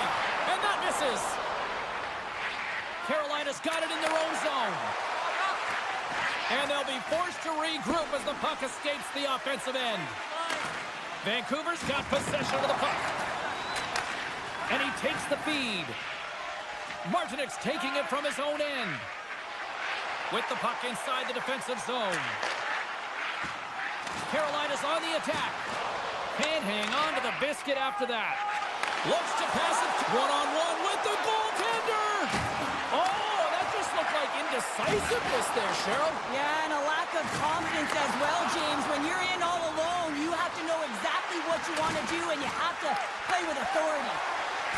And that misses. Carolina's got it in their own zone. And they'll be forced to regroup as the puck escapes the offensive end. Vancouver's got possession of the puck. And he takes the feed. Martinek's taking it from his own end. With the puck inside the defensive zone. Carolina's on the attack. Can't hang on to the biscuit after that. Looks to pass it one-on-one with the goaltender. Oh, that just looked like indecisiveness there, Cheryl. Yeah, and a lack of confidence as well, James. When you're in all alone, you have to know exactly what you want to do, and you have to play with authority.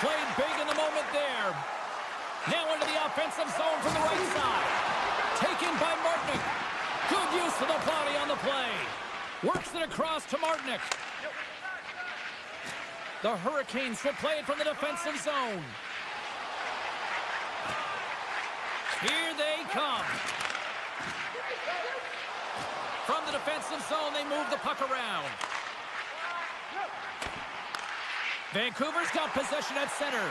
Played big in the moment there. Now into the offensive zone from the right side. Taken by Martinek. Good use of the body on the play. Works it across to Martinek. The Hurricanes will play it from the defensive zone. Here they come. From the defensive zone, they move the puck around. Vancouver's got possession at center.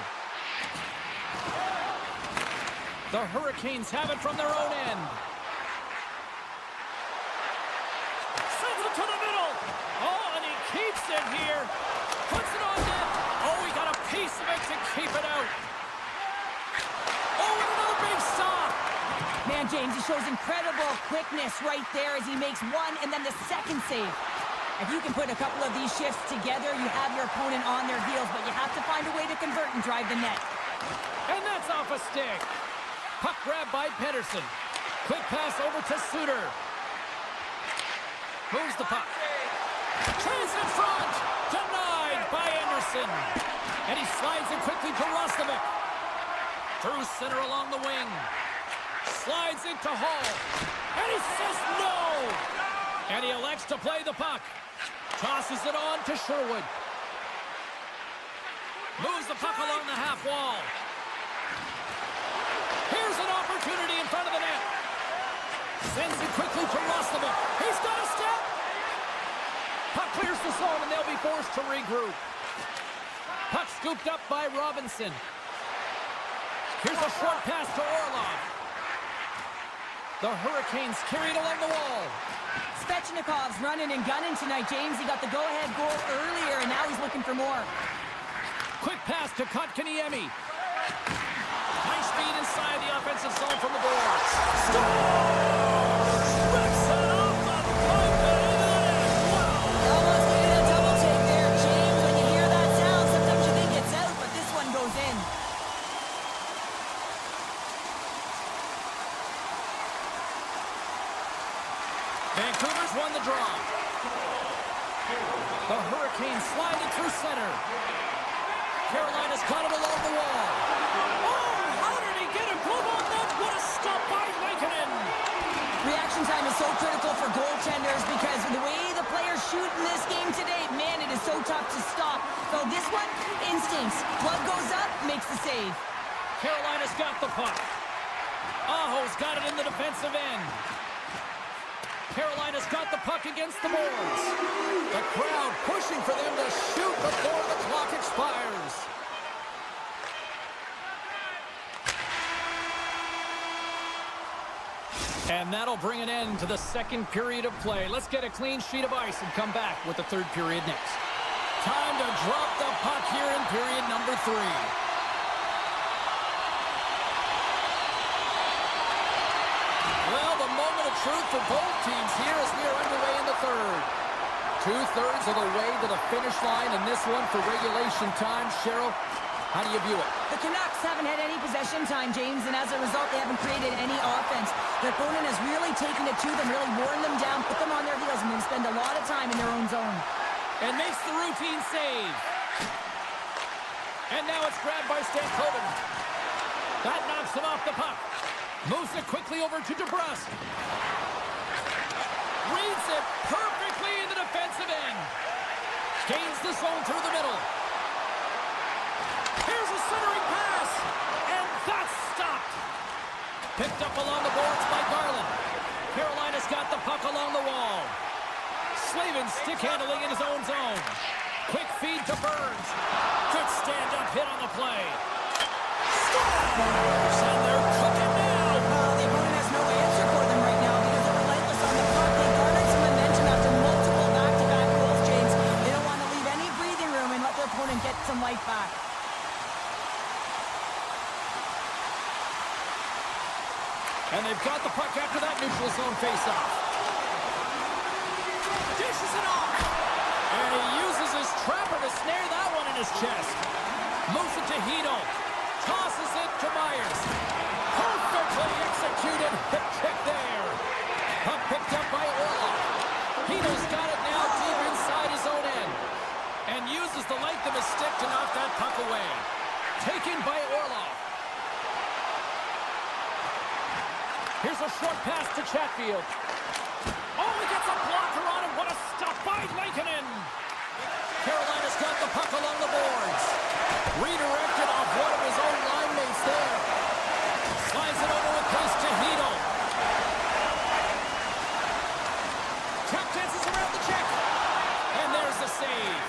The Hurricanes have it from their own end. Sends it to the middle. Oh, and he keeps it here. Puts it on net. Oh, he got a piece of it to keep it out. Oh, and another big stop. Man, James, he shows incredible quickness right there as he makes one and then the second save. If you can put a couple of these shifts together, you have your opponent on their heels, but you have to find a way to convert and drive the net. And that's off a stick. Puck grab by Pedersen. Quick pass over to Suter. Moves the puck. Trays in front. Denied by Anderson. And he slides it quickly to Rostovich. Through center along the wing. Slides it to Hall. And he says no. And he elects to play the puck. Tosses it on to Sherwood. Moves the puck along the half wall. Here's an opportunity in front of the net. Sends it quickly to Rostovich. He's got a step. Puck clears the zone, and they'll be forced to regroup. Puck scooped up by Robinson. Here's a short pass to Orlov. The Hurricanes carried along the wall. Svechnikov's running and gunning tonight, James. He got the go-ahead goal earlier, and now he's looking for more. Quick pass to Kotkaniemi. High speed inside the offensive zone from the boards. Scores! Rips it off the pipe and into the net. Wow! Almost needed a double take there, James. When you hear that sound, sometimes you think it's out, but this one goes in. Vancouver's won the draw. The Hurricanes slide it through center. Carolina's got it along the wall. Oh, how did he get a glove on that? What a stop by Lankinen. Reaction time is so critical for goaltenders because the way the players shoot in this game today, man, it is so tough to stop. So this one, instincts. Glove goes up, makes the save. Carolina's got the puck. Aho's got it in the defensive end. Carolina's got the puck against the boards. The crowd pushing for them to shoot before the clock expires. And that'll bring an end to the second period of play. Let's get a clean sheet of ice and come back with the third period next. Time to drop the puck here in period number 3. Well, the moment of truth for both teams here as we are underway in the third. 2/3 of the way to the finish line, and this one for regulation time. Cheryl, how do you view it? The Canucks haven't had any possession time, James, and as a result, they haven't created any offense. Their opponent has really taken it to them, really worn them down, put them on their heels, and they spend a lot of time in their own zone. And makes the routine save. And now it's grabbed by Stankoven. That knocks him off the puck. Moves it quickly over to DeBrusque. Reads it perfectly in the defensive end. Gains the zone through the middle. Here's a centering pass. And that's stopped. Picked up along the boards by Garland. Carolina's got the puck along the wall. Slavin stick handling in his own zone. Quick feed to Burns. Good stand-up hit on the play. Scores! And they're cooking now. Well, the opponent has no answer for them right now because they're relentless on the puck. They garnered some momentum after multiple back-to-back goals, James. They don't want to leave any breathing room and let their opponent get some life back. And they've got the puck after that neutral zone face-off. Dishes it off. And he uses his trapper to snare that one in his chest. Moves it to Hito. Tosses it to Myers. Perfectly executed hip kick there. Puck picked up by Orlov. Hito's got it now deep inside his own end. And uses the length of his stick to knock that puck away. Taken by Orlov. Here's a short pass to Chatfield. Oh, he gets a blocker on him. What a stop by Lankinen. Carolina's got the puck along the boards. Redirected off one of his own line mates there. Slides it over with pace to Hito. Tap dances around the check. And there's the save.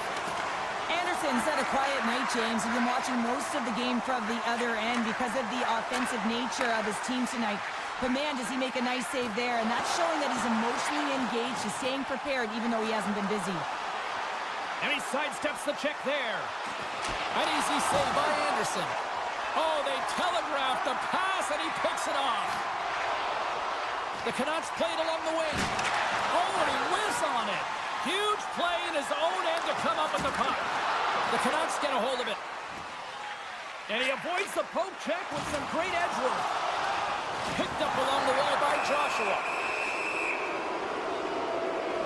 Anderson's had a quiet night, James. He's been watching most of the game from the other end because of the offensive nature of his team tonight. But man, does he make a nice save there, and that's showing that he's emotionally engaged. He's staying prepared even though he hasn't been busy. And he sidesteps the check there. An easy save by Anderson. Oh, they telegraphed the pass, and he picks it off. The Canucks played along the wing. Oh, and he whiffs on it. Huge play in his own end to come up with the puck. The Canucks get a hold of it. And he avoids the poke check with some great edge work. Picked up along the wall by Joshua.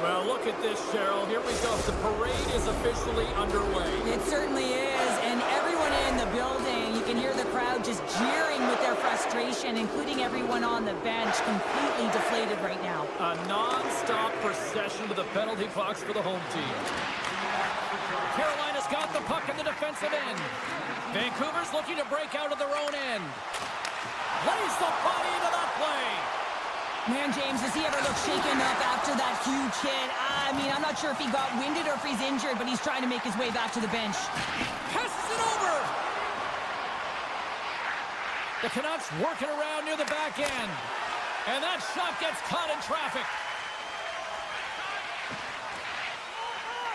Well, look at this, Cheryl. Here we go. The parade is officially underway. It certainly is, and everyone in the building, you can hear the crowd just jeering with their frustration, including everyone on the bench, completely deflated right now. A non-stop procession to the penalty box for the home team. Carolina's got the puck in the defensive end. Vancouver's looking to break out of their own end. Plays the body into that play. Man, James, does he ever look shaken up after that huge hit? I mean, I'm not sure if he got winded or if he's injured, but he's trying to make his way back to the bench. Passes it over. The Canucks working around near the back end. And that shot gets caught in traffic.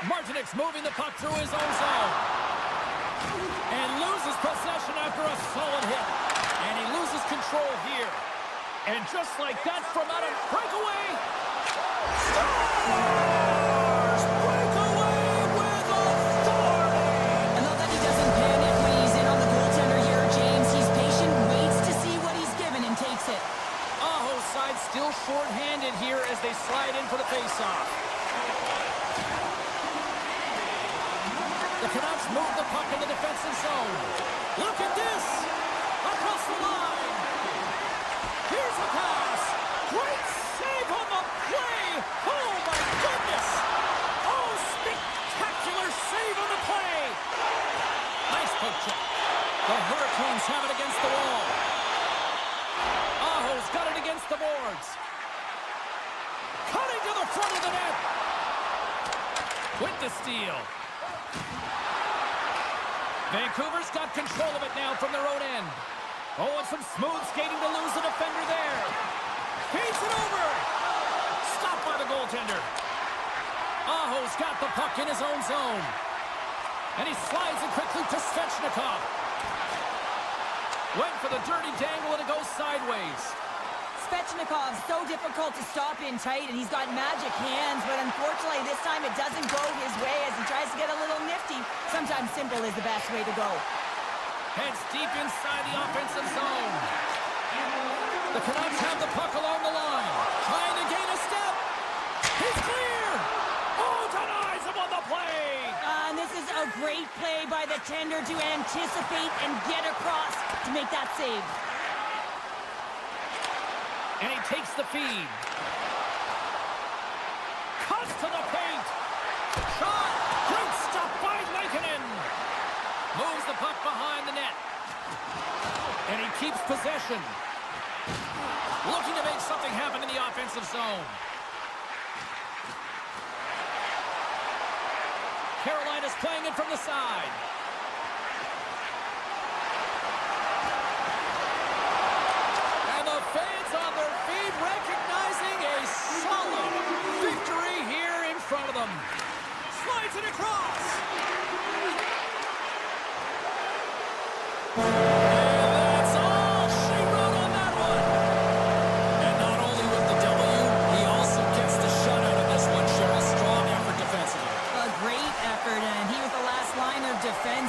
Martinik's moving the puck through his own zone. And loses possession after a solid hit. And he loses control here. And just like that from out of breakaway. Stars! Breakaway with authority! I love that he doesn't panic when he's in on the goaltender here, James. He's patient, waits to see what he's given, and takes it. Aho's side still short-handed here as they slide in for the face-off. The Canucks move the puck in the defensive zone. Look at this! Across the line! Here's a pass! Great save on the play! Oh my goodness! Oh, spectacular save on the play! Nice poke check. The Hurricanes have it against the wall. Aho's got it against the boards. Cutting to the front of the net. With the steal. Vancouver's got control of it now from their own end. Oh, and some smooth skating to lose the defender there. Feeds it over. Stopped by the goaltender. Aho's got the puck in his own zone. And he slides it quickly to Svechnikov. Went for the dirty dangle and it goes sideways. Svechnikov, so difficult to stop in tight, and he's got magic hands, but unfortunately this time it doesn't go his way as he tries to get a little nifty. Sometimes simple is the best way to go. Heads deep inside the offensive zone. The Canucks have the puck along the line. Trying to gain a step. He's clear. Oh, denies him on the play. And this is a great play by the tender to anticipate and get across to make that save. And he takes the feed. Cuts to the paint. Shot. Great stop by Lankinen. Moves the puck behind the net. And he keeps possession. Looking to make something happen in the offensive zone. Carolina's playing it from the side. And the fans on their feet recognizing a solid victory here in front of them. Slides it across. And that's all she wrote on that one. And not only with the W, he also gets the shutout in this one, Cheryl. Strong effort defensively. A great effort, and he was the last line of defense.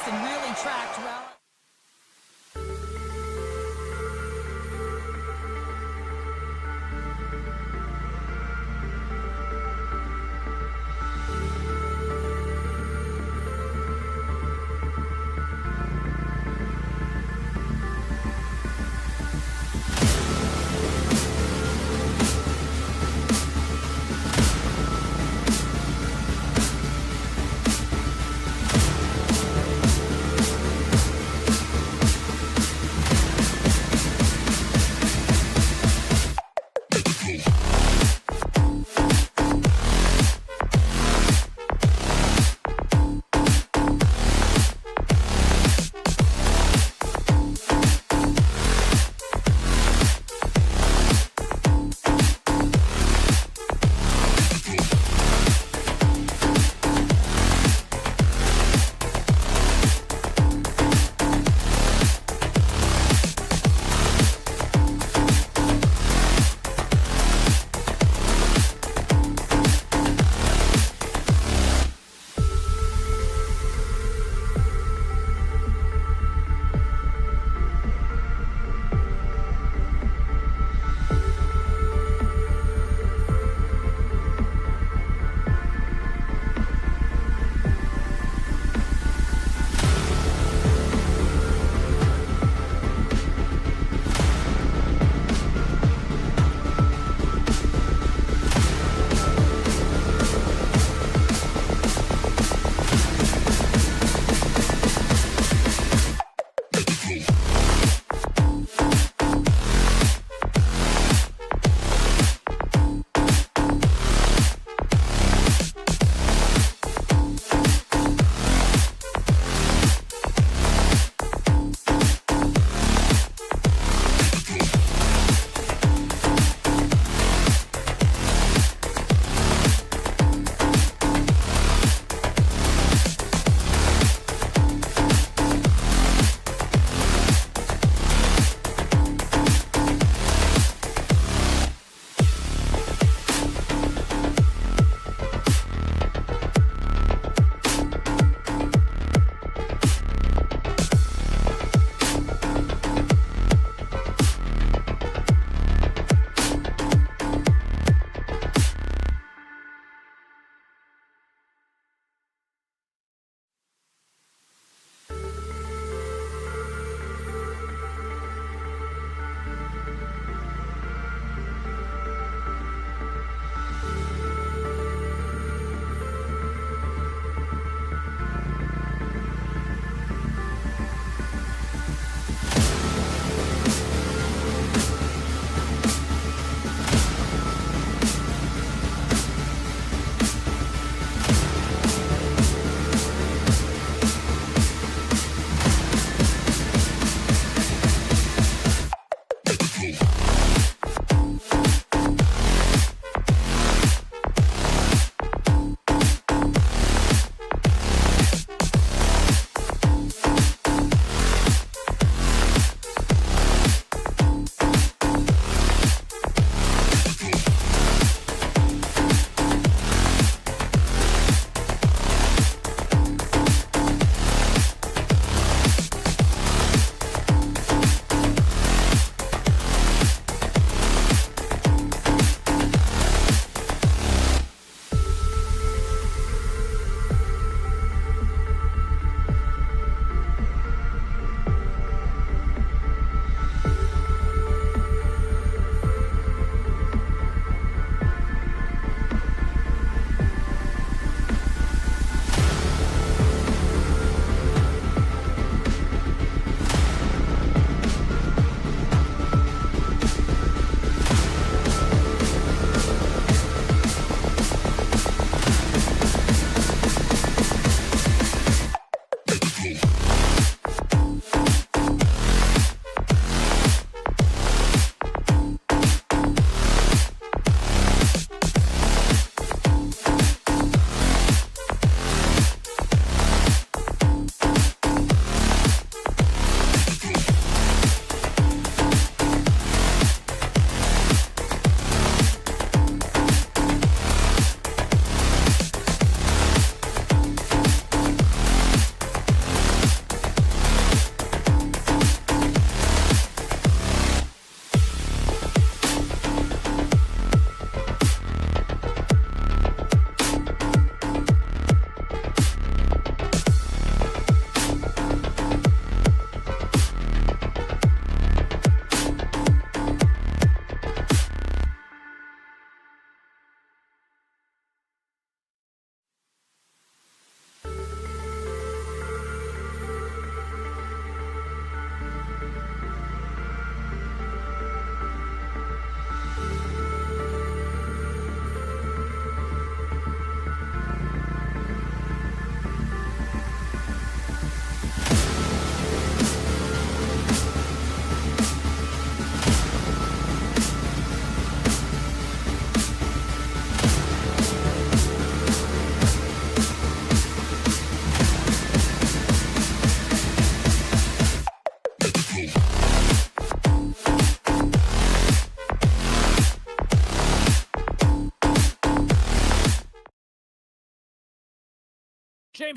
James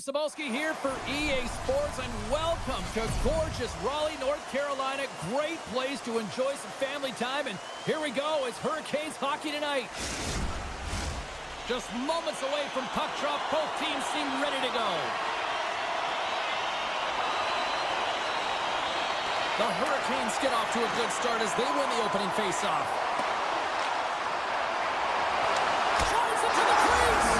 Cebulski here for EA Sports, and welcome to gorgeous Raleigh, North Carolina. Great place to enjoy some family time, and here we go. It's Hurricanes hockey tonight. Just moments away from puck drop, both teams seem ready to go. The Hurricanes get off to a good start as they win the opening faceoff. Drives it to the crease!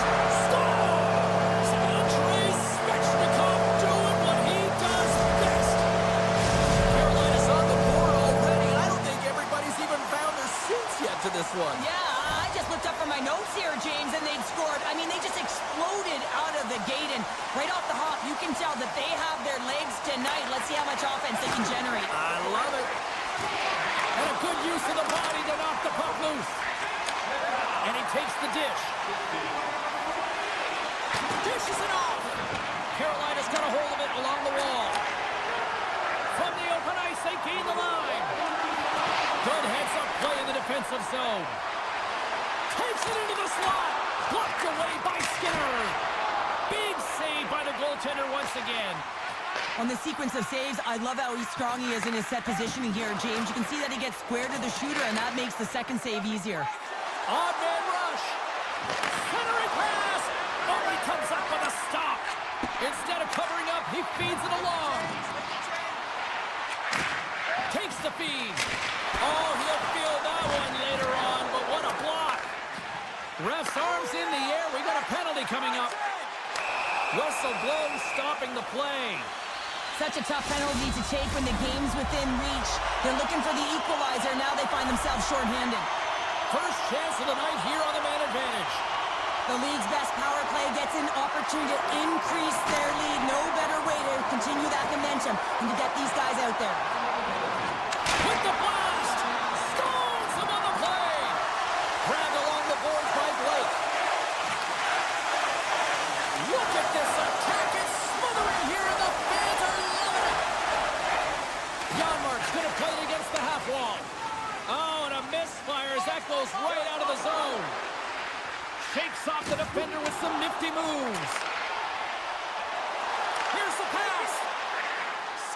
Scores! Andrei Svechnikov doing what he does best. Carolina's on the board already, and I don't think everybody's even found their seats yet to this one. Yeah, I just looked up from my notes here, James, and they'd scored. I mean, they just exploded out of the gate, and right off the hop, you can tell that they have their legs tonight. Let's see how much offense they can generate. I love it. And a good use of the body to knock the puck loose. And he takes the dish. Dishes it off. Carolina's got a hold of it along the wall. From the open ice, they gain the line. Good heads-up play in the defensive zone. Takes it into the slot. Blocked away by Skinner. Big save by the goaltender once again. On the sequence of saves, I love how strong he is in his set positioning here, James. You can see that he gets square to the shooter, and that makes the second save easier. Odd man rush. Centering pass. Oh, he comes up with a stop. Instead of covering up, he feeds it along. Takes the feed. Oh, he'll feel that one later on, but what a block. Ref's arms in the air. We got a penalty coming up. Whistle blows, stopping the play. Such a tough penalty to take when the game's within reach. They're looking for the equalizer. Now they find themselves shorthanded. First chance of the night here on the man advantage. The league's best power play gets an opportunity to increase their lead. No better way to continue that momentum than to get these guys out there. With the blast! Stones him on the play! Grabbed along the boards by Blake. Look at this attack. It's smothering here, and the fans are loving it. Janmark's going to play it against the half wall. Oh, and a misfire as that goes right out of the zone. Shakes off the defender with some nifty moves. Here's the pass.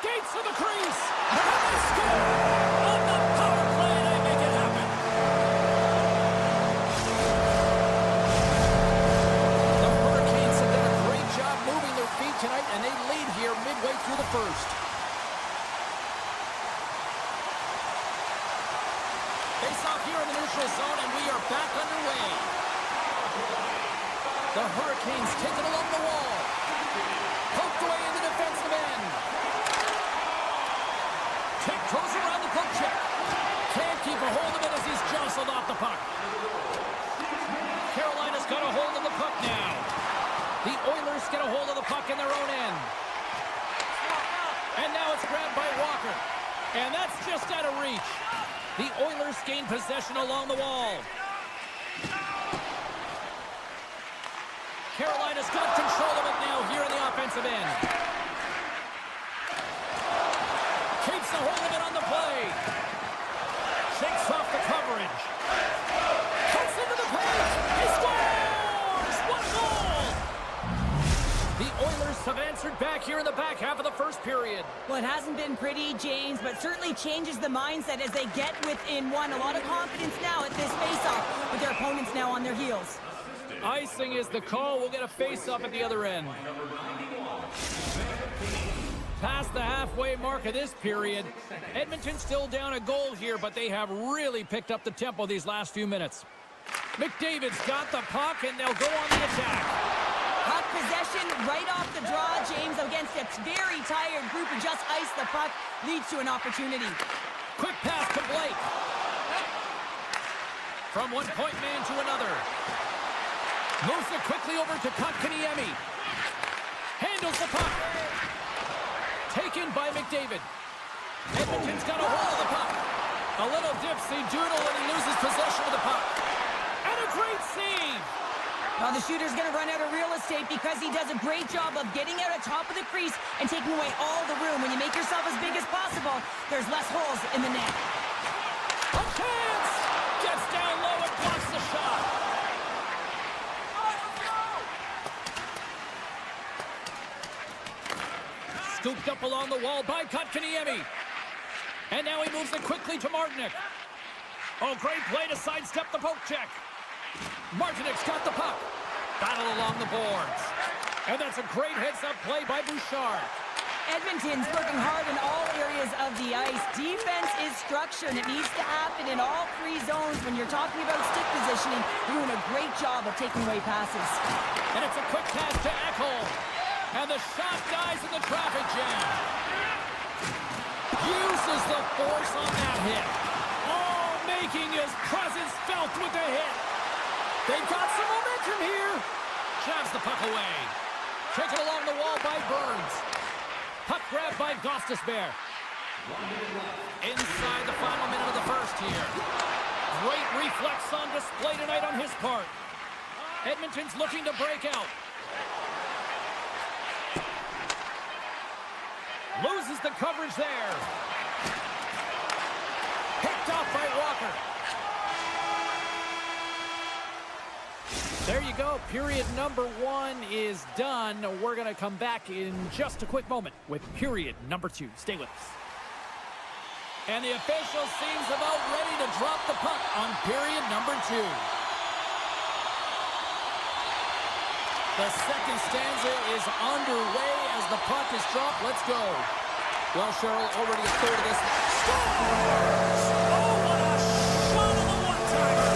Skates to the crease. And they score! On the power play, they make it happen. The Hurricanes have done a great job moving their feet tonight, and they lead here midway through the first. Face off here in the neutral zone, and we are back underway. The Hurricanes take it along the wall. Poked away in the defensive end. Tiptoes around the poke check. Can't keep a hold of it as he's jostled off the puck. Carolina's got a hold of the puck now. The Oilers get a hold of the puck in their own end. And now it's grabbed by Walker. And that's just out of reach. The Oilers gain possession along the wall. Carolina's got control of it now here in the offensive end. Keeps a hold of it on the play. Shakes off the coverage. Cuts into the paint. He scores! What a goal! The Oilers have answered back here in the back half of the first period. Well, it hasn't been pretty, James, but certainly changes the mindset as they get within one. A lot of confidence now at this face-off with their opponents now on their heels. Icing is the call. We'll get a face-off at the other end. Past the halfway mark of this period. Edmonton's still down a goal here, but they have really picked up the tempo these last few minutes. McDavid's got the puck, and they'll go on the attack. Puck possession right off the draw, James, against a very tired group who just iced the puck, leads to an opportunity. Quick pass to Blake. From one point man to another. Moves it quickly over to Kotkaniemi. Handles the puck. Taken by McDavid. Edmonton's got a hold of the puck. A little dipsy doodle and he loses possession of the puck. And a great save. Well, the shooter's going to run out of real estate because he does a great job of getting out at top of the crease and taking away all the room. When you make yourself as big as possible, there's less holes in the net. A chance! Gets down low and blocks the shot. Scooped up along the wall by Kotkaniemi. And now he moves it quickly to Martinic. Oh, great play to sidestep the poke check. Martinic's got the puck. Battle along the boards. And that's a great heads-up play by Bouchard. Edmonton's working hard in all areas of the ice. Defense is structure, and it needs to happen in all three zones. When you're talking about stick positioning, you're doing a great job of taking away passes. And it's a quick pass to Ekholm. And the shot dies in the traffic jam. Uses the force on that hit. Oh, making his presence felt with the hit. They've got some momentum here. Jabs the puck away. Taken along the wall by Burns. Puck grab by Gostisbehere. Inside the final minute of the first here. Great reflex on display tonight on his part. Edmonton's looking to break out. Loses the coverage there. Picked off by Walker. There you go. Period number 1 is done. We're going to come back in just a quick moment with period number 2. Stay with us. And the official seems about ready to drop the puck on period number 2. The second stanza is underway as the puck is dropped. Let's go. Well, Cheryl, already a third of this. Scores! Oh, what a shot on the one-timer!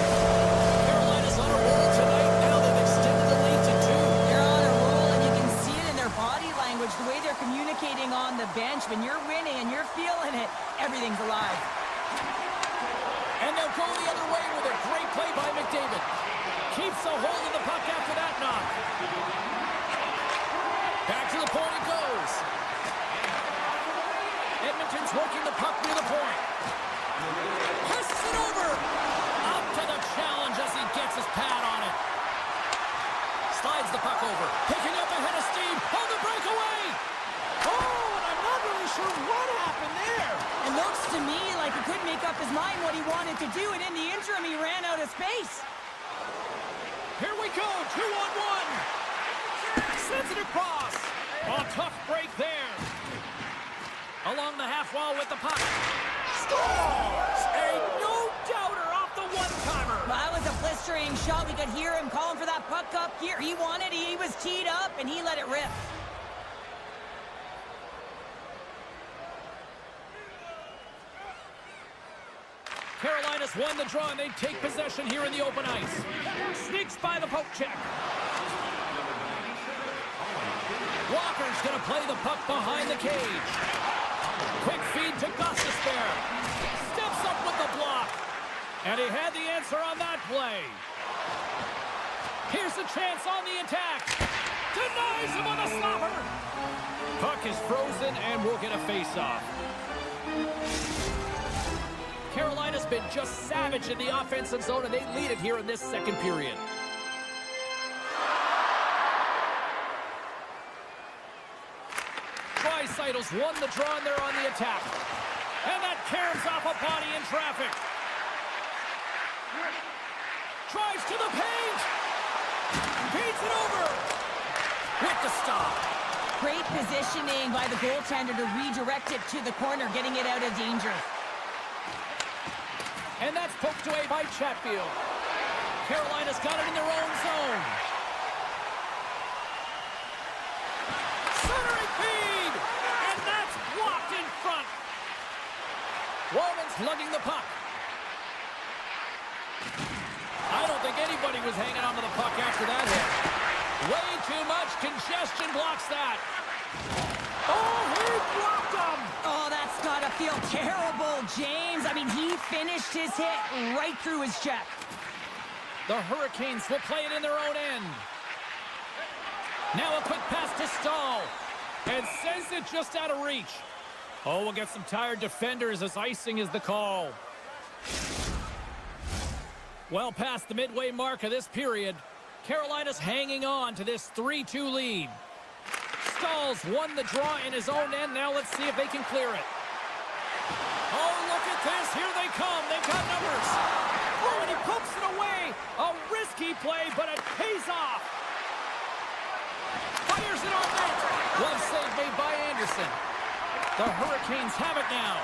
Carolina's on a roll tonight. Now they've extended the lead to 2. They're on a roll, and you can see it in their body language, the way they're communicating on the bench. When you're winning and you're feeling it, everything's alive. And they'll go the other way with a great play by McDavid. Keeps a hold of the puck after that knock. Back to the point it goes. Edmonton's working the puck near the point. Presses it over. Up to the challenge as he gets his pad on it. Slides the puck over. Picking up ahead of steam. On the breakaway. Oh, and I'm not really sure what happened there. It looks to me like he couldn't make up his mind what he wanted to do, and in the interim, he ran out of space. Here we go, 2-on-1. Sends it across. A tough break there. Along the half wall with the puck. Scores! A no-doubter off the one-timer. Well, that was a blistering shot. We could hear him calling for that puck up here. He wanted it. He was teed up, and he let it rip. Carolina's won the draw, and they take possession here in the open ice. Sneaks by the poke check. Walker's going to play the puck behind the cage. Quick feed to Gostisbehere. Steps up with the block. And he had the answer on that play. Here's a chance on the attack. Denies him on the stopper. Puck is frozen, and we'll get a face-off. Carolina's been just savage in the offensive zone, and they lead it here in this second period. Draisaitl's won the draw, and they're on the attack. And that caroms off a body in traffic. Drives to the paint. Beats it over. With the stop. Great positioning by the goaltender to redirect it to the corner, getting it out of danger. And that's poked away by Chatfield. Carolina's got it in their own zone. Centering feed! And that's blocked in front. Roman's lugging the puck. I don't think anybody was hanging onto the puck after that hit. Way too much congestion blocks that. Oh, he blocked him! Oh, that's gotta feel terrible, James. I mean, he finished his hit right through his check. The Hurricanes will play it in their own end. Now a quick pass to Stahl. And sends it just out of reach. Oh, we'll get some tired defenders as icing is the call. Well past the midway mark of this period. Carolina's hanging on to this 3-2 lead. Staal's won the draw in his own end. Now let's see if they can clear it. Oh, look at this. Here they come. They've got numbers. Oh, and he pumps it away. A risky play, but it pays off. Fires it on net. Glove save made by Anderson. The Hurricanes have it now.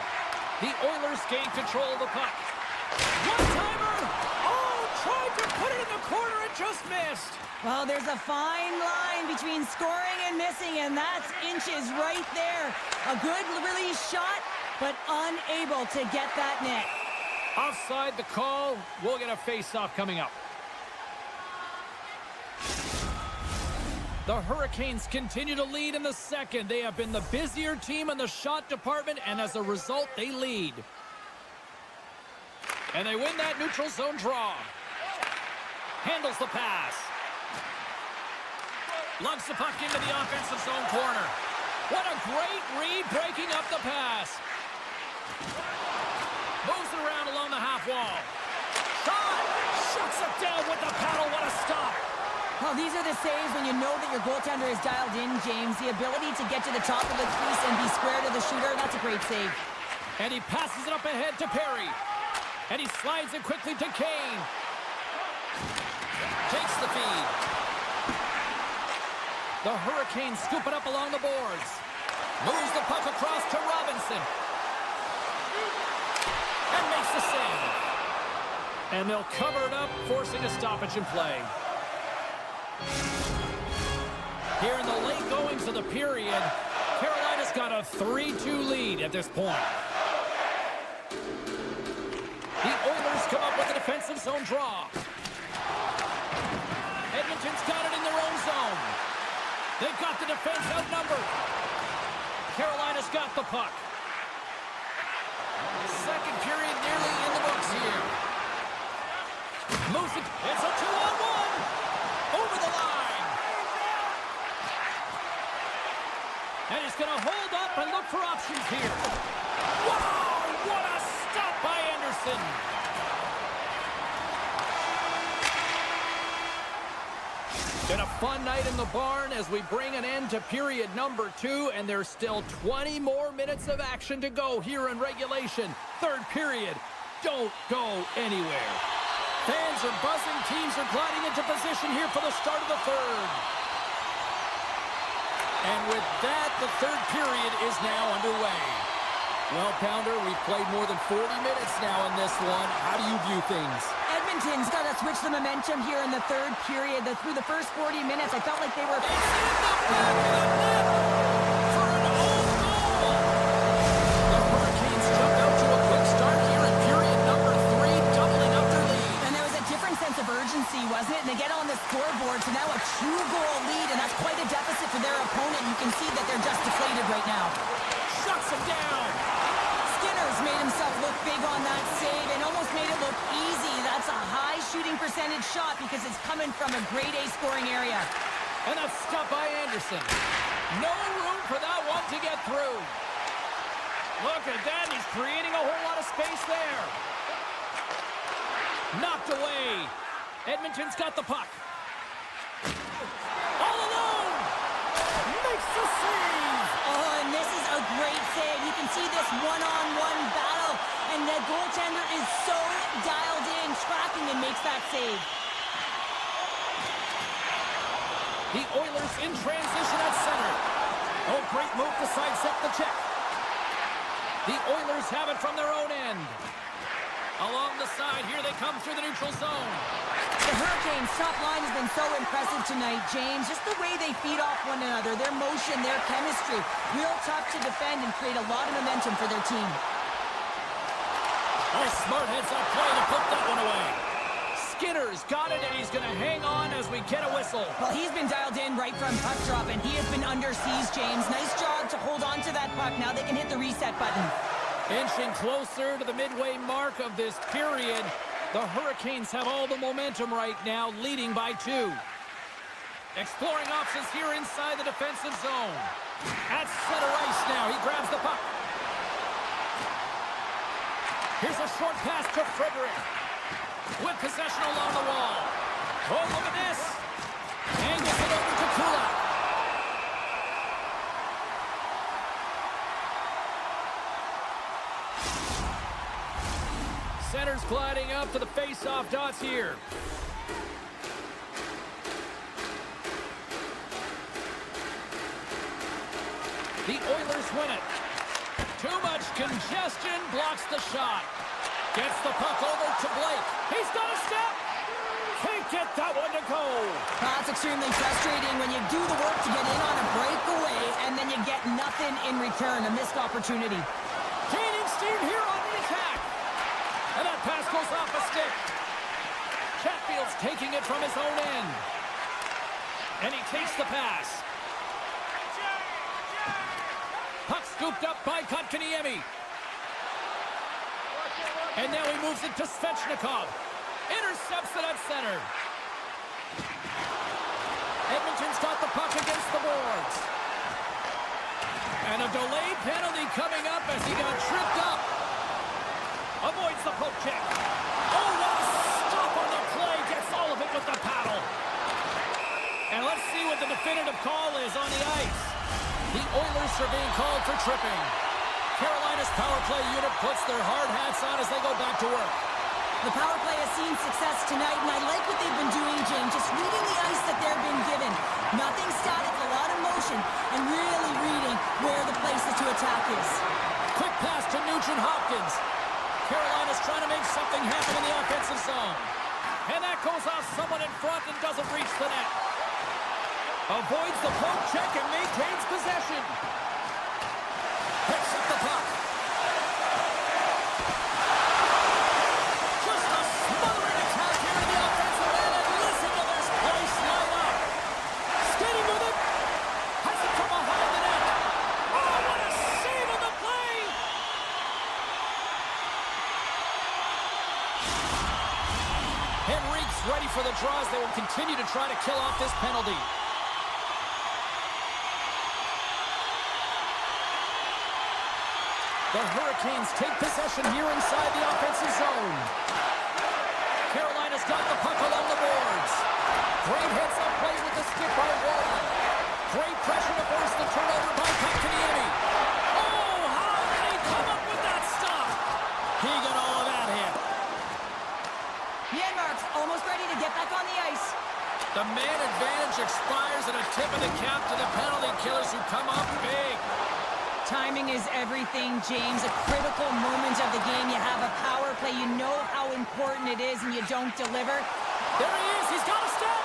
The Oilers gain control of the puck. One-timer. Oh, tried to put it in the corner and just missed. Well, there's a fine line between scoring and missing, and that's inches right there. A good release shot, but unable to get that net. Offside the call. We'll get a face-off coming up. The Hurricanes continue to lead in the second. They have been the busier team in the shot department, and as a result, they lead. And they win that neutral zone draw. Handles the pass. Lugs the puck into the offensive zone corner. What a great read, breaking up the pass. Moves it around along the half wall. Shot! Shuts it down with the paddle. What a stop. Well, these are the saves when you know that your goaltender is dialed in, James. The ability to get to the top of the crease and be square to the shooter, that's a great save. And he passes it up ahead to Perry. And he slides it quickly to Kane. Takes the feed. The Hurricanes scoop it up along the boards. Moves the puck across to Robinson. And makes the save. And they'll cover it up, forcing a stoppage in play. Here in the late goings of the period, Carolina's got a 3-2 lead at this point. The Oilers come up with a defensive zone draw. Edmonton's got it in their own zone. They've got the defense outnumbered. Carolina's got the puck. Second period nearly in the books here. Moves it. It's a 2-on-1. Over the line. And he's going to hold up and look for options here. Wow! What a stop by Anderson. Been a fun night in the barn as we bring an end to period number 2, and there's still 20 more minutes of action to go here in regulation. Third period. Don't go anywhere. Fans are buzzing. Teams are gliding into position here for the start of the third. And with that, the third period is now underway. Well, Pounder, we've played more than 40 minutes now in this one. How do you view things? Edmonton's got to switch the momentum here in the third period. Through the first 40 minutes, I felt like they were... It's in the back of the net for an own goal. The Hurricanes jump out to a quick start here in period number 3, doubling up their lead. And there was a different sense of urgency, wasn't it? And they get on the scoreboard to now a 2-goal lead, and that's quite a deficit for their opponent. You can see that they're just deflated right now. Shuts him down. Skinner's made himself look big on that save and almost made it look easy. That's a high shooting percentage shot because it's coming from a grade A scoring area. And that's stopped by Anderson. No room for that one to get through. Look at that. He's creating a whole lot of space there. Knocked away. Edmonton's got the puck. All alone. Makes the save. Oh, and this is a great save. You can see this one-on-one battle, and the goaltender is so dialed in, tracking, and makes that save. The Oilers in transition at center. Oh, great move to sidestep the check. The Oilers have it from their own end. Along the side, here they come through the neutral zone. The Hurricanes' top line has been so impressive tonight, James. Just the way they feed off one another, their motion, their chemistry. Real tough to defend and create a lot of momentum for their team. Oh, smart heads-up play to put that one away. Skinner's got it, and he's going to hang on as we get a whistle. Well, he's been dialed in right from puck drop, and he has been under siege, James. Nice job to hold on to that puck. Now they can hit the reset button. Inching closer to the midway mark of this period. The Hurricanes have all the momentum right now, leading by 2. Exploring options here inside the defensive zone. At center ice now, he grabs the puck. Here's a short pass to Frederick. With possession along the wall. Oh, look at this. center's gliding up to the face-off dots here. The Oilers win it. Too much congestion, blocks the shot. Gets the puck over to Blake. He's got a step. Can't get that one to go. That's extremely frustrating when you do the work to get in on a breakaway and then you get nothing in return, a missed opportunity. Gaining steam here on the attack. And that pass goes off a stick. Chatfield's taking it from his own end. And he takes the pass. Puck scooped up by Kotkaniemi. And now he moves it to Svechnikov. Intercepts it at center. Edmonton's got the puck against the boards. And a delayed penalty coming up as he got tripped up. Avoids the poke check. Oh, what a stop on the play. Gets all of it with the paddle. And let's see what the definitive call is on the ice. The Oilers are being called for tripping. Carolina's power play unit puts their hard hats on as they go back to work. The power play has seen success tonight, and I like what they've been doing, James. Just reading the ice that they're being given. Nothing static, a lot of motion, and really reading where the places to attack is. Quick pass to Nugent-Hopkins. Carolina's trying to make something happen in the offensive zone. And that goes off someone in front and doesn't reach the net. Avoids the poke check and maintains possession. Picks up the puck. Just a smothering attack here in the offensive end, and listen to this place line up. Skating with it. Has it from behind the net. Oh, what a save on the play. Henrique's ready for the draws. They will continue to try to kill off this penalty. The Hurricanes take possession here inside the offensive zone. Carolina's got the puck along the boards. Great heads-up play with the stick by Walden. Great pressure to force the turnover by Kotkaniemi. Oh, how did he come up with that stop? He got all of that hit. Janmark's almost ready to get back on the ice. The man advantage expires at a tip of the cap to the penalty killers who come up big. Timing is everything, James. A critical moment of the game. You have a power play. You know how important it is, and you don't deliver. There he is. He's got a step.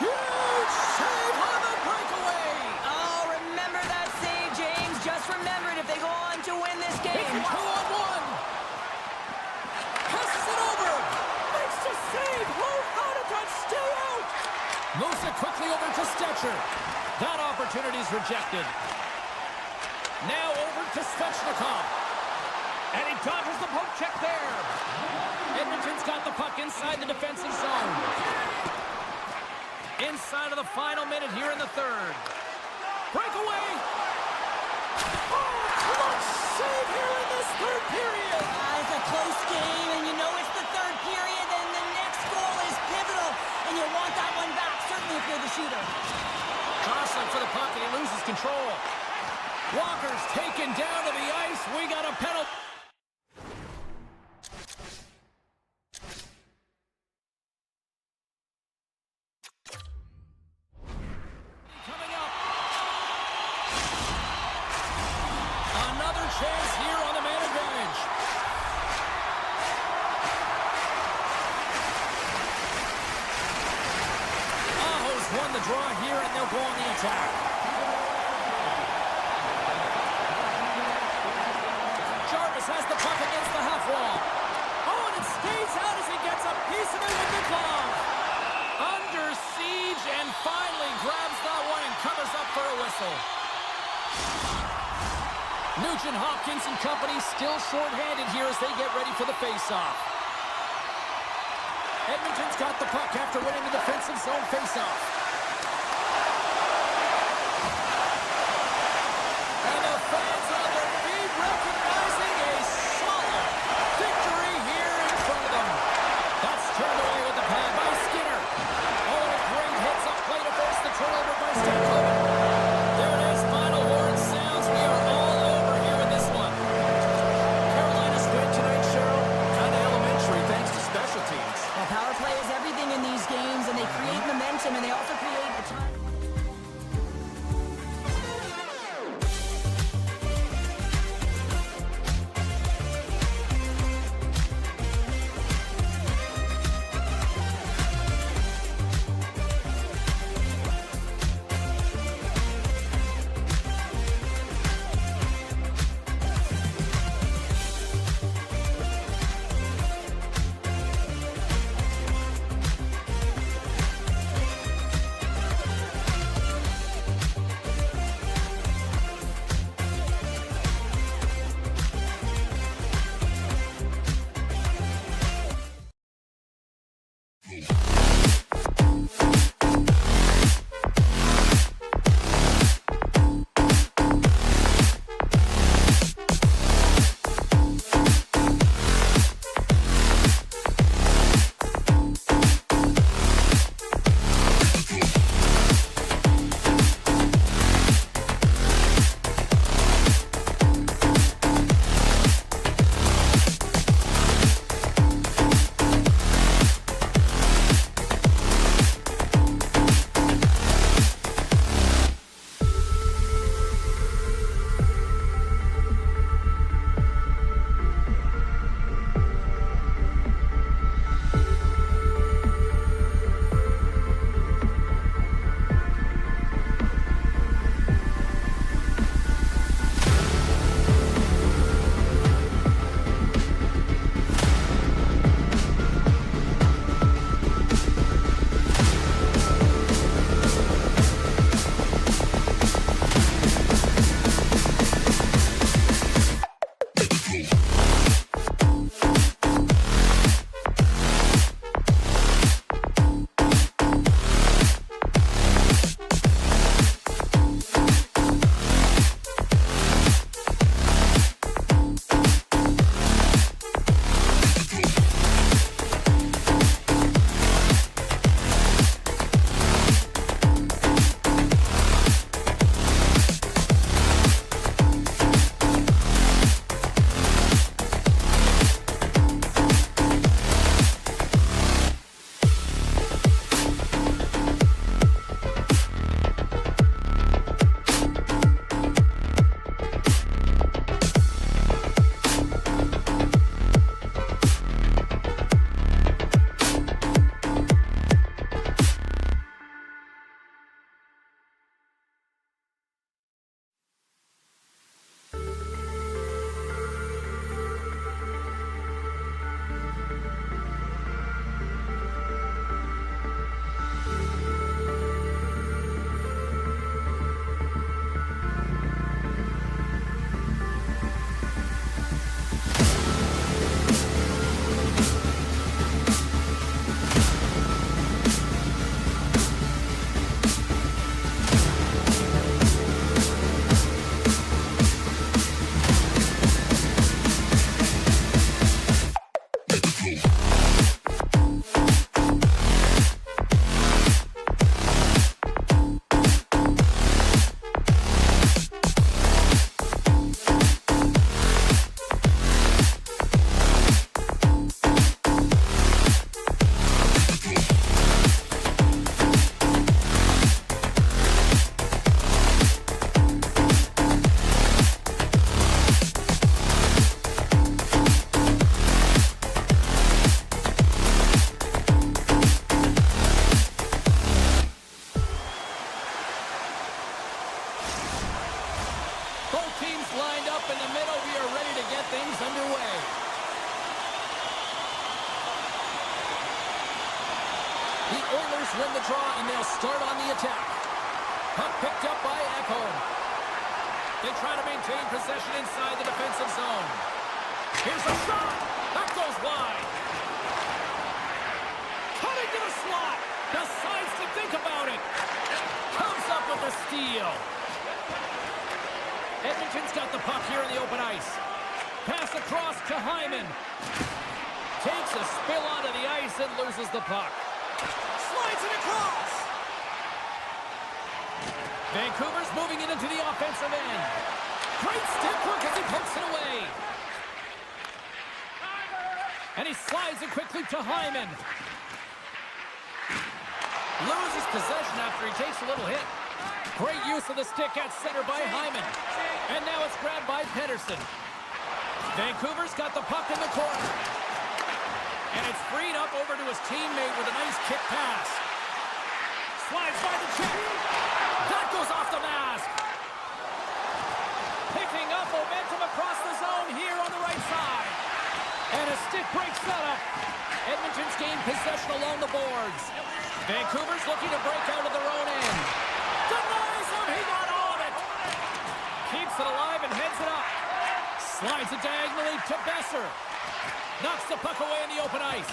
Huge save on the breakaway. Oh, remember that save, James. Just remember it if they go on to win this game. It's a 2-on-1. Passes it over. Makes the save. Oh, how did that stay out? Moves it quickly over to Stetcher. That opportunity is rejected. Now over to Svechnikov. And he dodges the poke check there. Edmonton's got the puck inside the defensive zone. Inside of the final minute here in the third. Breakaway. Oh, clutch save here in this third period. It's a close game, and you know it's the third period, and the next goal is pivotal, and you want that one back, certainly if you're the shooter. Jostling for the puck, and he loses control. Walker's taken down to the ice. We got a penalty. Coming up. Another chance here on the man advantage. Aho's won the draw here, and they'll go on the attack. Has the puck against the half wall. Oh, and it stays out as he gets a piece of it with the glove. Under siege and finally grabs that one and covers up for a whistle. Nugent-Hopkins and company still short-handed here as they get ready for the face-off. Edmonton's got the puck after winning the defensive zone face-off. And the fans on their feet recognizing a solid victory here in front of them. That's turned away with the pad by Skinner. Oh, and a great hits-up play to force the turnover by Stankoven. There it is, final horn sounds. We are all over here in this one. Carolina's win tonight, Cheryl, things underway. The Oilers win the draw, and they'll start on the attack. Puck picked up by Ekholm. They try to maintain possession inside the defensive zone. Here's a shot. That goes wide. Cutting to the slot. Decides to think about it. Comes up with a steal. Edmonton's got the puck here in the open ice. Pass across to Hyman. Takes a spill onto the ice and loses the puck. Slides it across. Vancouver's moving it into the offensive end. Great stick work as he pokes it away. And he slides it quickly to Hyman. Loses possession after he takes a little hit. Great use of the stick at center by Hyman. And now it's grabbed by Pedersen. Vancouver's got the puck in the corner. And it's freed up over to his teammate with a nice kick pass. Slides by the check. That goes off the mask. Picking up momentum across the zone here on the right side. And a stick break setup. Edmonton's gained possession along the boards. Vancouver's looking to break out of their own end. Denies him. He got all of it. Keeps it alive and heads it up. Slides it diagonally to Besser. Knocks the puck away in the open ice.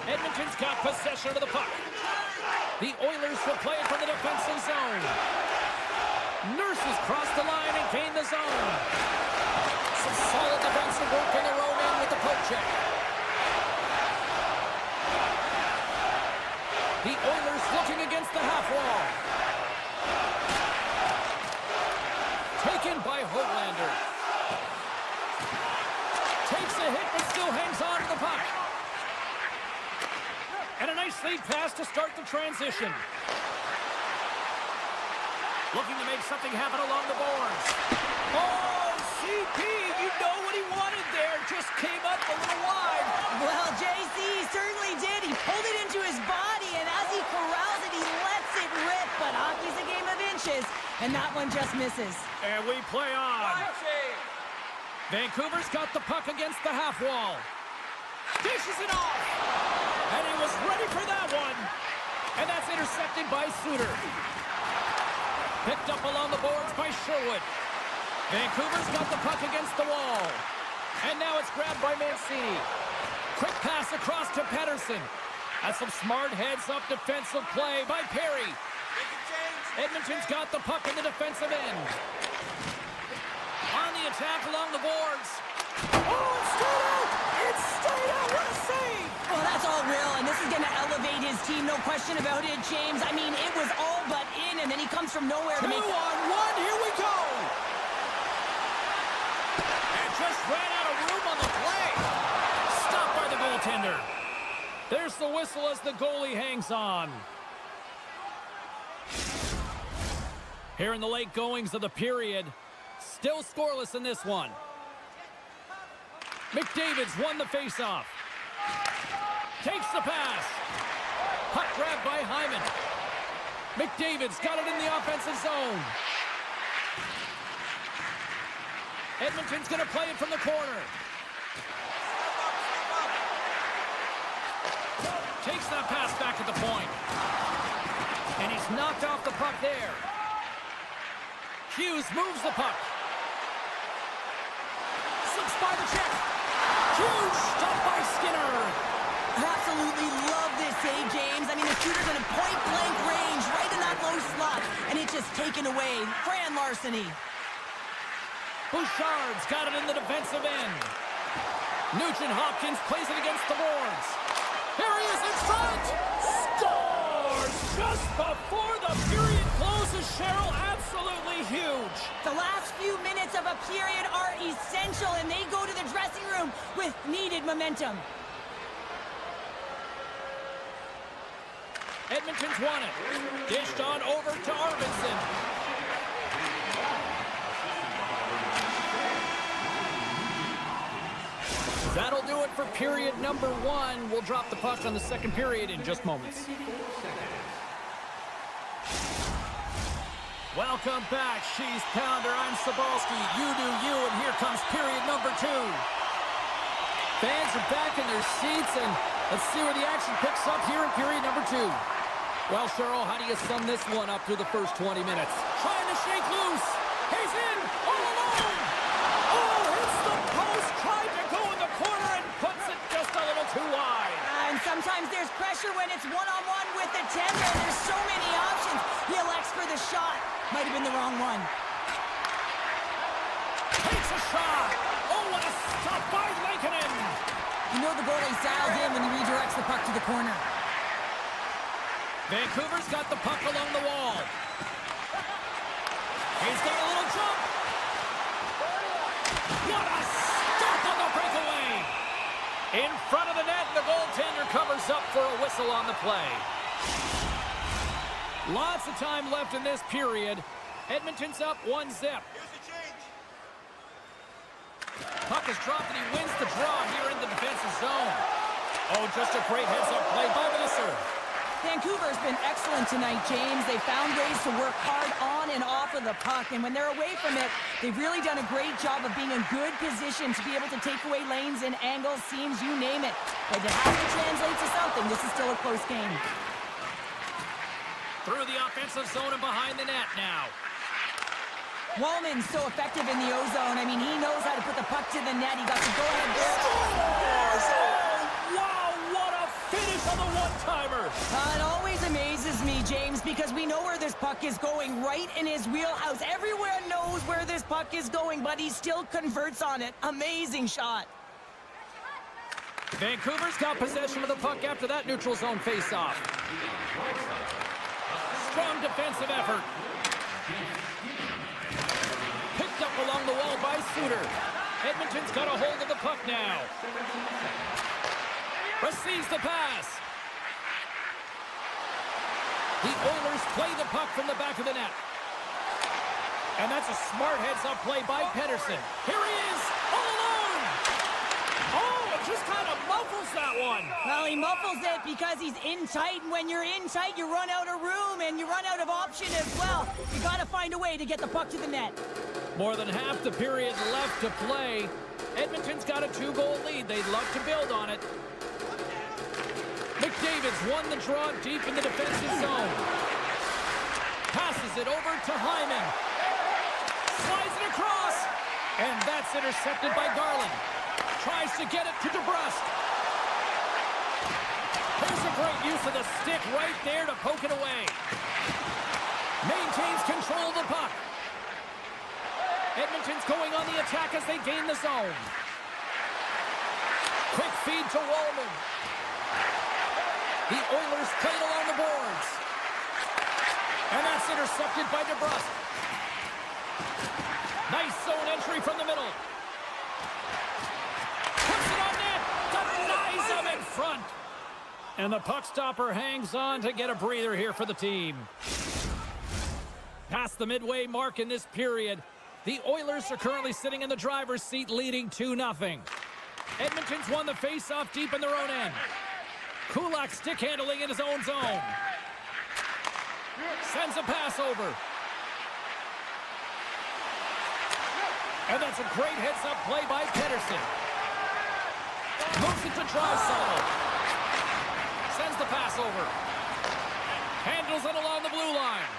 Edmonton's got possession of the puck. The Oilers will play it from the defensive zone. Nurses cross the line and gain the zone. Some solid defensive work in their own end with the poke check. The Oilers looking against the half wall. Taken by Hoglander. Takes a hit but still hangs on to the puck. And a nice lead pass to start the transition. Looking to make something happen along the boards. Oh, CP, you know what he wanted there. Just came up a little wide. Well, JC certainly did. He pulled it into his body, and as he corrals it, he lets it rip. But hockey's a game of inches, and that one just misses. And we play on. Vancouver's got the puck against the half wall. Dishes it off. And he was ready for that one. And that's intercepted by Suter. Picked up along the boards by Sherwood. Vancouver's got the puck against the wall. And now it's grabbed by Mancini. Quick pass across to Pedersen. That's some smart heads-up defensive play by Perry. Edmonton's got the puck in the defensive end. On the attack along the boards. Oh, it's straight out! It's straight out! What a save! Well, that's all Will, and this is going to elevate his team, no question about it, James. I mean, it was all but in, and then he comes from nowhere to make... 2-on-1, here we go! And just ran out of room on the play. Stopped by the goaltender. There's the whistle as the goalie hangs on. Here in the late goings of the period, still scoreless in this one. McDavid's won the faceoff. Takes the pass. Puck grabbed by Hyman. McDavid's got it in the offensive zone. Edmonton's going to play it from the corner. Takes that pass back to the point. And he's knocked off the puck there. Hughes moves the puck. Slips by the check. Huge stop by Skinner. Absolutely love this save, James. I mean, the shooter's in a point-blank range, right in that low slot, and it's just taken away. Fran larceny. Bouchard's got it in the defensive end. Nugent-Hopkins plays it against the boards. Here he is in front. Scores just before the period closes, Cheryl. Absolutely huge. The last few minutes of a period are essential, and they go to the dressing room with needed momentum. Edmonton's won it. Dished on over to Arvidsson. That'll do it for period number 1. We'll drop the puck on the second period in just moments. Welcome back, She's Pounder. I'm Sabalski. You do you, and here comes period number 2. Fans are back in their seats, and let's see where the action picks up here in period number 2. Well, Cheryl, how do you sum this one up through the first 20 minutes? Trying to shake loose. He's in, all alone. Oh, hits the post, tried to go in the corner, and puts it just a little too wide. And sometimes there's pressure when it's one-on-one with the tender. There's so many options. He elects for the shot. Might have been the wrong one. Takes a shot. Oh, what a stop by Lankinen. You know the goalie's dialed in when he redirects the puck to the corner. Vancouver's got the puck along the wall. He's got a little jump. What a stop on the breakaway. In front of the net, and the goaltender covers up for a whistle on the play. Lots of time left in this period. Edmonton's up 1-0. Puck is dropped, and he wins the draw here in the defensive zone. Oh, just a great heads-up play by Visser. Vancouver's been excellent tonight, James. They found ways to work hard on and off of the puck, and when they're away from it, they've really done a great job of being in good position to be able to take away lanes and angles, seams, you name it. But it has to translate to something. This is still a close game. Through the offensive zone and behind the net now. Wallman's so effective in the O-zone. I mean, he knows how to put the puck to the net. He got the go-ahead goal. Wow, what a finish on the one-timer. It always amazes me, James, because we know where this puck is going, right in his wheelhouse. Everywhere knows where this puck is going, but he still converts on it. Amazing shot. Vancouver's got possession of the puck after that neutral zone face-off. Strong defensive effort. Picked up along the wall by Suter. Edmonton's got a hold of the puck now. Receives the pass. The Oilers play the puck from the back of the net. And that's a smart heads-up play by Pettersson. Here he is, all alone. Oh, it just kind of muffles that one. Well, he muffles it because he's in tight, and when you're in tight, you run out of room, and you run out of option as well. You got to find a way to get the puck to the net. More than half the period left to play. Edmonton's got a 2-goal lead. They'd love to build on it. McDavid's won the draw deep in the defensive zone. Passes it over to Hyman. Slides it across. And that's intercepted by Garland. Tries to get it to DeBrusque. There's a great use of the stick right there to poke it away. Maintains control of the puck. Edmonton's going on the attack as they gain the zone. Quick feed to Wallman. The Oilers played along the boards. And that's intercepted by DeBrusque. Nice zone entry from the middle. Puts it on net. Denies him in front. And the puck stopper hangs on to get a breather here for the team. Past the midway mark in this period, the Oilers are currently sitting in the driver's seat, leading 2-0. Edmonton's won the face-off deep in their own end. Kulak stick handling in his own zone. Sends a pass over. And that's a great heads-up play by Pettersson. Moves it to Draisaitl. Sends the pass over. Handles it along the blue line.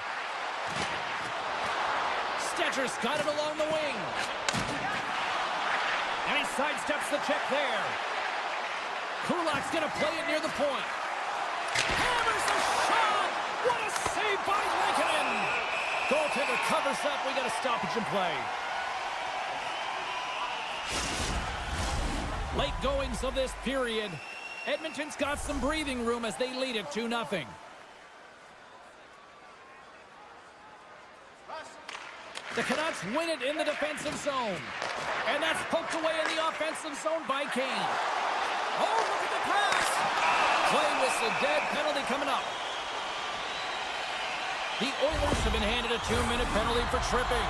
Stetcher's got it along the wing. And he sidesteps the check there. Kulak's going to play it near the point. Hammers the shot! What a save by Lankinen! Goaltender covers up. We got a stoppage in play. Late goings of this period. Edmonton's got some breathing room as they lead it 2-0. The Canucks win it in the defensive zone. And that's poked away in the offensive zone by Kane. Oh, look at the pass! Play whistle dead, penalty coming up. The Oilers have been handed a 2-minute penalty for tripping.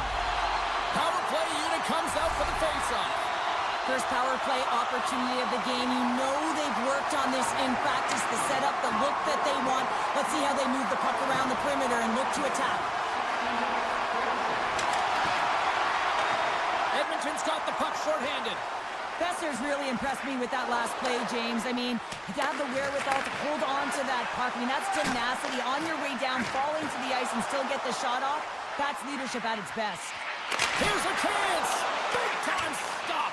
Power play unit comes out for the face-off. First power play opportunity of the game. You know they've worked on this in practice, the setup, the look that they want. Let's see how they move the puck around the perimeter and look to attack. Edmonton's got the puck shorthanded. Besser's really impressed me with that last play, James. I mean, to have the wherewithal to hold on to that puck, I mean, that's tenacity on your way down, falling to the ice and still get the shot off. That's leadership at its best. Here's a chance! Big time stop!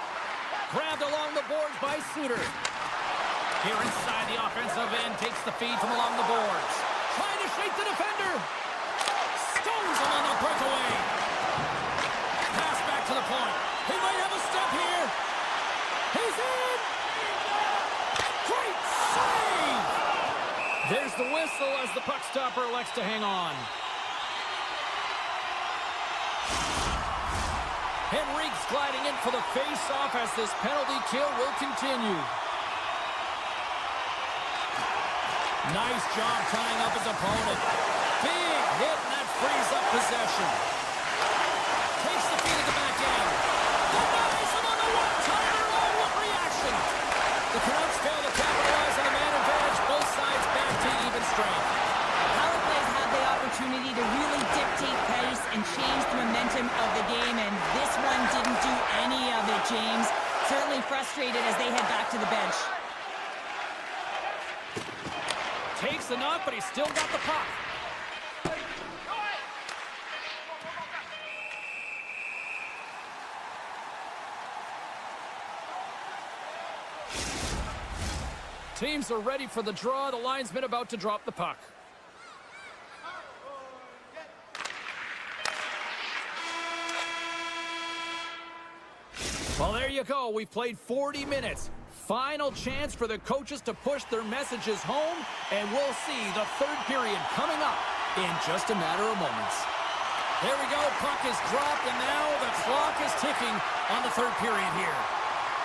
Grabbed along the boards by Suter. Here inside the offensive end, takes the feed from along the boards. Trying to shake the defender. Stones him on the breakaway. Pass back to the point. He might have a step here. He's in! Great save! There's the whistle as the puck stopper elects to hang on. Henrique's gliding in for the face-off as this penalty kill will continue. Nice job tying up his opponent. Big hit, and that frees up possession. Takes the feed at the back end. Denies him on the one-timer. Oh, what reaction! The Canucks fail to capitalize on the man advantage. Both sides back to even strength. Power plays have the opportunity to really dictate pace and change the momentum of the game, and this one didn't do any of it, James. Certainly frustrated as they head back to the bench. Takes the knock, but he's still got the puck. Teams are ready for the draw. The linesman about to drop the puck. Well, there you go. We've played 40 minutes. Final chance for the coaches to push their messages home, and we'll see the third period coming up in just a matter of moments. There we go. Puck is dropped, and now the clock is ticking on the third period here.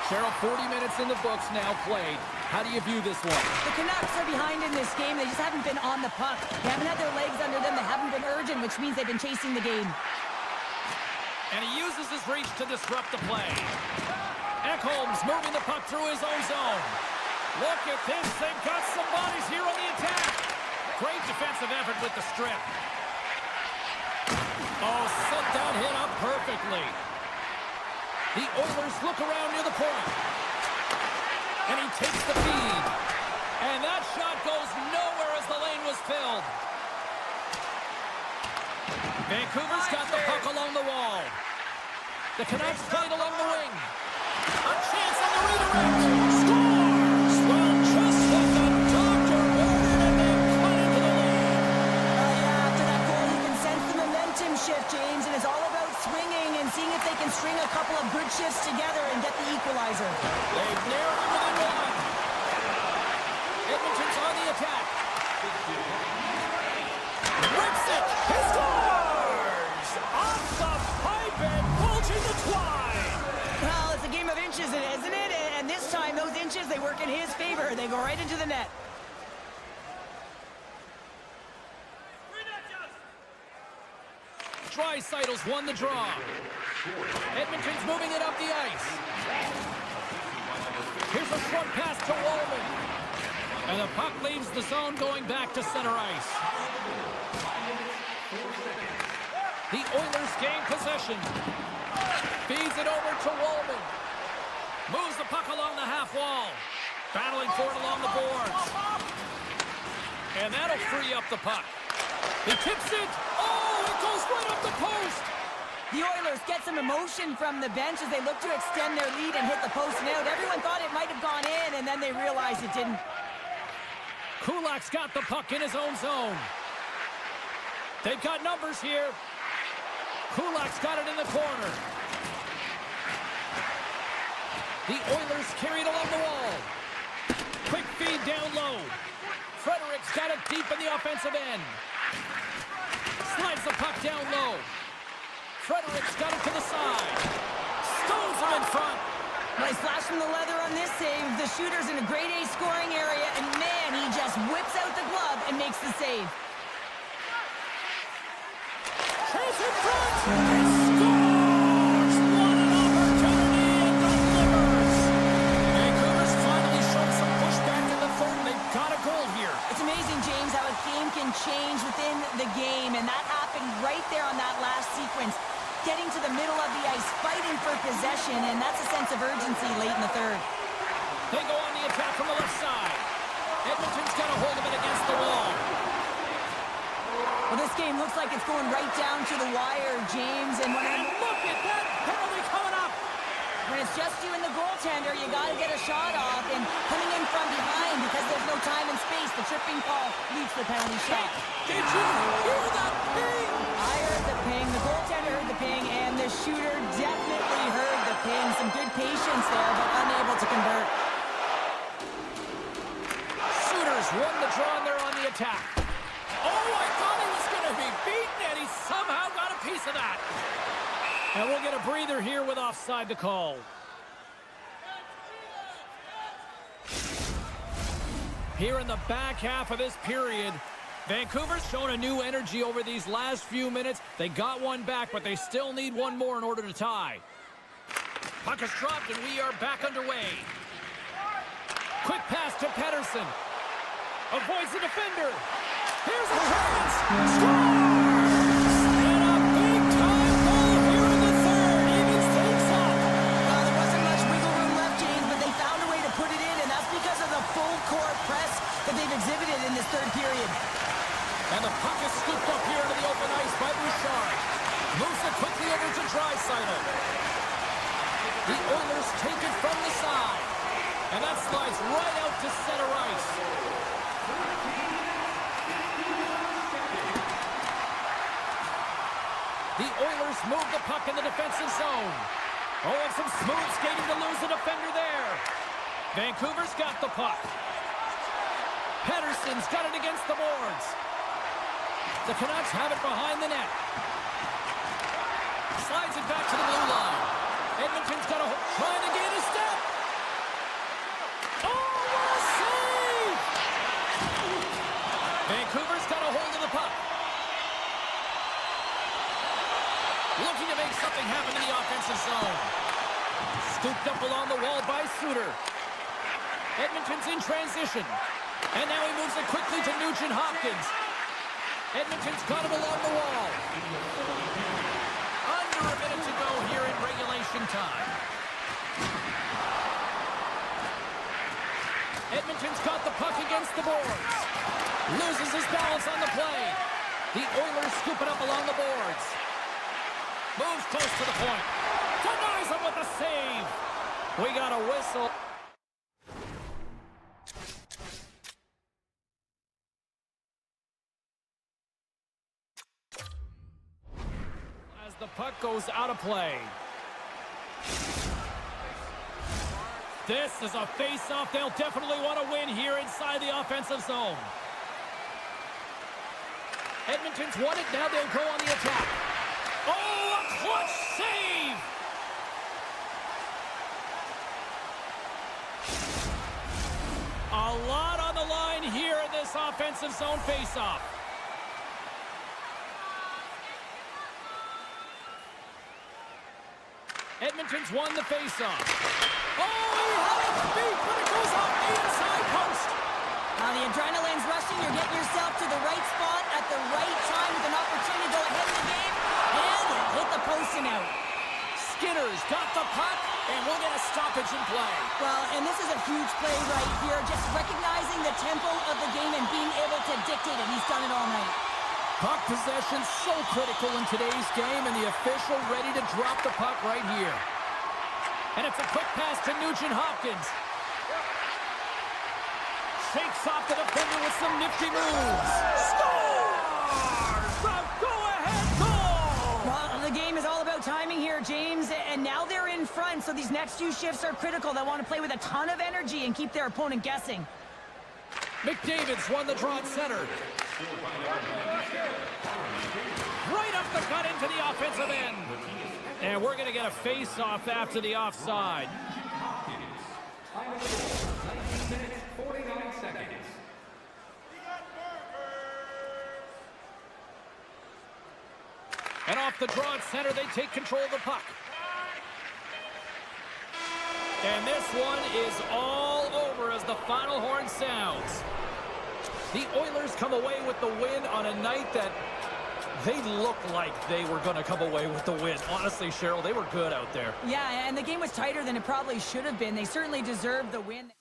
Cheryl, 40 minutes in the books now played. How do you view this one? The Canucks are behind in this game. They just haven't been on the puck. They haven't had their legs under them. They haven't been urgent, which means they've been chasing the game. And he uses his reach to disrupt the play. Ekholm's moving the puck through his own zone. Look at this. They've got some bodies here on the attack. Great defensive effort with the strip. Oh, set that hit up perfectly. The Oilers look around near the point. And he takes the feed. And that shot goes nowhere as the lane was filled. Vancouver's got the puck along the wall. The Canucks played along the wing. A chance on the redirect. Scores! Well, just what the doctor ordered, and they've cut into the lead. Yeah, after that goal, you can sense the momentum shift, James, and it's all about swinging and seeing if they can string a couple of good shifts together and get the equalizer. They've narrowed it within one. Edmonton's on the attack. Rips it. He scores! Off the pipe and bulging the twine. Well, it's a game of inches, isn't it? And this time, those inches, they work in his favor. They go right into the net. Draisaitl's won the draw. Edmonton's moving it up the ice. Here's a short pass to Wallman. And the puck leaves the zone going back to center ice. The Oilers gain possession. Feeds it over to Wallman. Moves the puck along the half wall. Battling for it along the boards. And that'll free up the puck. He tips it. Oh, it goes right up the post. The Oilers get some emotion from the bench as they look to extend their lead and hit the post and out. Everyone thought it might have gone in, and then they realized it didn't. Kulak's got the puck in his own zone. They've got numbers here. Kulak's got it in the corner. The Oilers carry it along the wall. Quick feed down low. Frederick's got it deep in the offensive end. Slides the puck down low. Frederick's got it to the side. Stones him in front. Nice flash from the leather on this save. The shooter's in a grade A scoring area, and man, he just whips out the glove and makes the save. Chase in front. He scores! What an opportunity and delivers. Vancouver's finally shown some pushback in the third. They've got a goal here. It's amazing, James, how a game can change within the game, and that happened right there on that last sequence. Getting to the middle of the ice, fighting for possession, and that's a sense of urgency late in the third. They go on the attack from the left side. Edmonton's got a hold of it against the wall. Well, this game looks like it's going right down to the wire, James. And look at that penalty coming up. When it's just you and the goaltender, you got to get a shot off. And coming in from behind because there's no time and space, the tripping call leads to the penalty shot. Did you hear that ping? I heard the ping. The goaltender heard the ping, and the shooter definitely heard the ping. Some good patience there, but unable to convert. Shooters won the draw, and they're on the attack. Oh, I thought he was going to be beaten, and he somehow got a piece of that. And we'll get a breather here with offside to call. Here in the back half of this period, Vancouver's shown a new energy over these last few minutes. They got one back, but they still need one more in order to tie. Puck is dropped, and we are back underway. Quick pass to Pettersson. Avoids the defender. Here's a chance. Scores! And a big-time goal here in the third. Evens things up. Well, there wasn't much wiggle room left, James, but they found a way to put it in, and that's because of the full-court press that they've exhibited in this third period. And the puck is scooped up here into the open ice by Bouchard. Moves it quickly over to Draisaitl. The Oilers take it from the side. And that slides right out to center ice. The Oilers move the puck in the defensive zone. Oh, and some smooth skating to lose the defender there. Vancouver's got the puck. Pettersson's got it against the boards. The Canucks have it behind the net. Slides it back to the blue line. Edmonton's got a trying to gain a step. Oh, what a save! Vancouver's got a hold of the puck. Looking to make something happen in the offensive zone. Scooped up along the wall by Suter. Edmonton's in transition. And now he moves it quickly to Nugent Hopkins. Edmonton's got him along the wall. Under a minute to go here in regulation time. Edmonton's got the puck against the boards. Loses his balance on the play. The Oilers scoop it up along the boards. Moves close to the point. Denies him with a save. We got a whistle. As the puck goes out of play. This is a face-off they'll definitely want to win here inside the offensive zone. Edmonton's won it. Now they'll go on the attack. Oh, a clutch save! A lot on the line here in this offensive zone face-off. Edmonton's won the face-off. Oh, he had it beat, but it goes off the inside post. Now the adrenaline's rushing. You're getting yourself to the right spot at the right time with an opportunity to go ahead in the game. And it hit the post and out. Skinner's got the puck, and we'll get a stoppage in play. Well, and this is a huge play right here. Just recognizing the tempo of the game and being able to dictate it. He's done it all night. Puck possession so critical in today's game, and the official ready to drop the puck right here. And it's a quick pass to Nugent Hopkins. Shakes off the defender with some nifty moves. Scores! The go-ahead goal! Well, the game is all about timing here, James, and now they're in front, so these next few shifts are critical. They want to play with a ton of energy and keep their opponent guessing. McDavid's won the draw at center. Right up the cut into the offensive end. And we're going to get a face-off after the offside. 19 minutes, 49 seconds. And off the draw at center, they take control of the puck. And this one is all over as the final horn sounds. The Oilers come away with the win on a night that They looked like they were going to come away with the win. Honestly, Cheryl, they were good out there. Yeah, and the game was tighter than it probably should have been. They certainly deserved the win.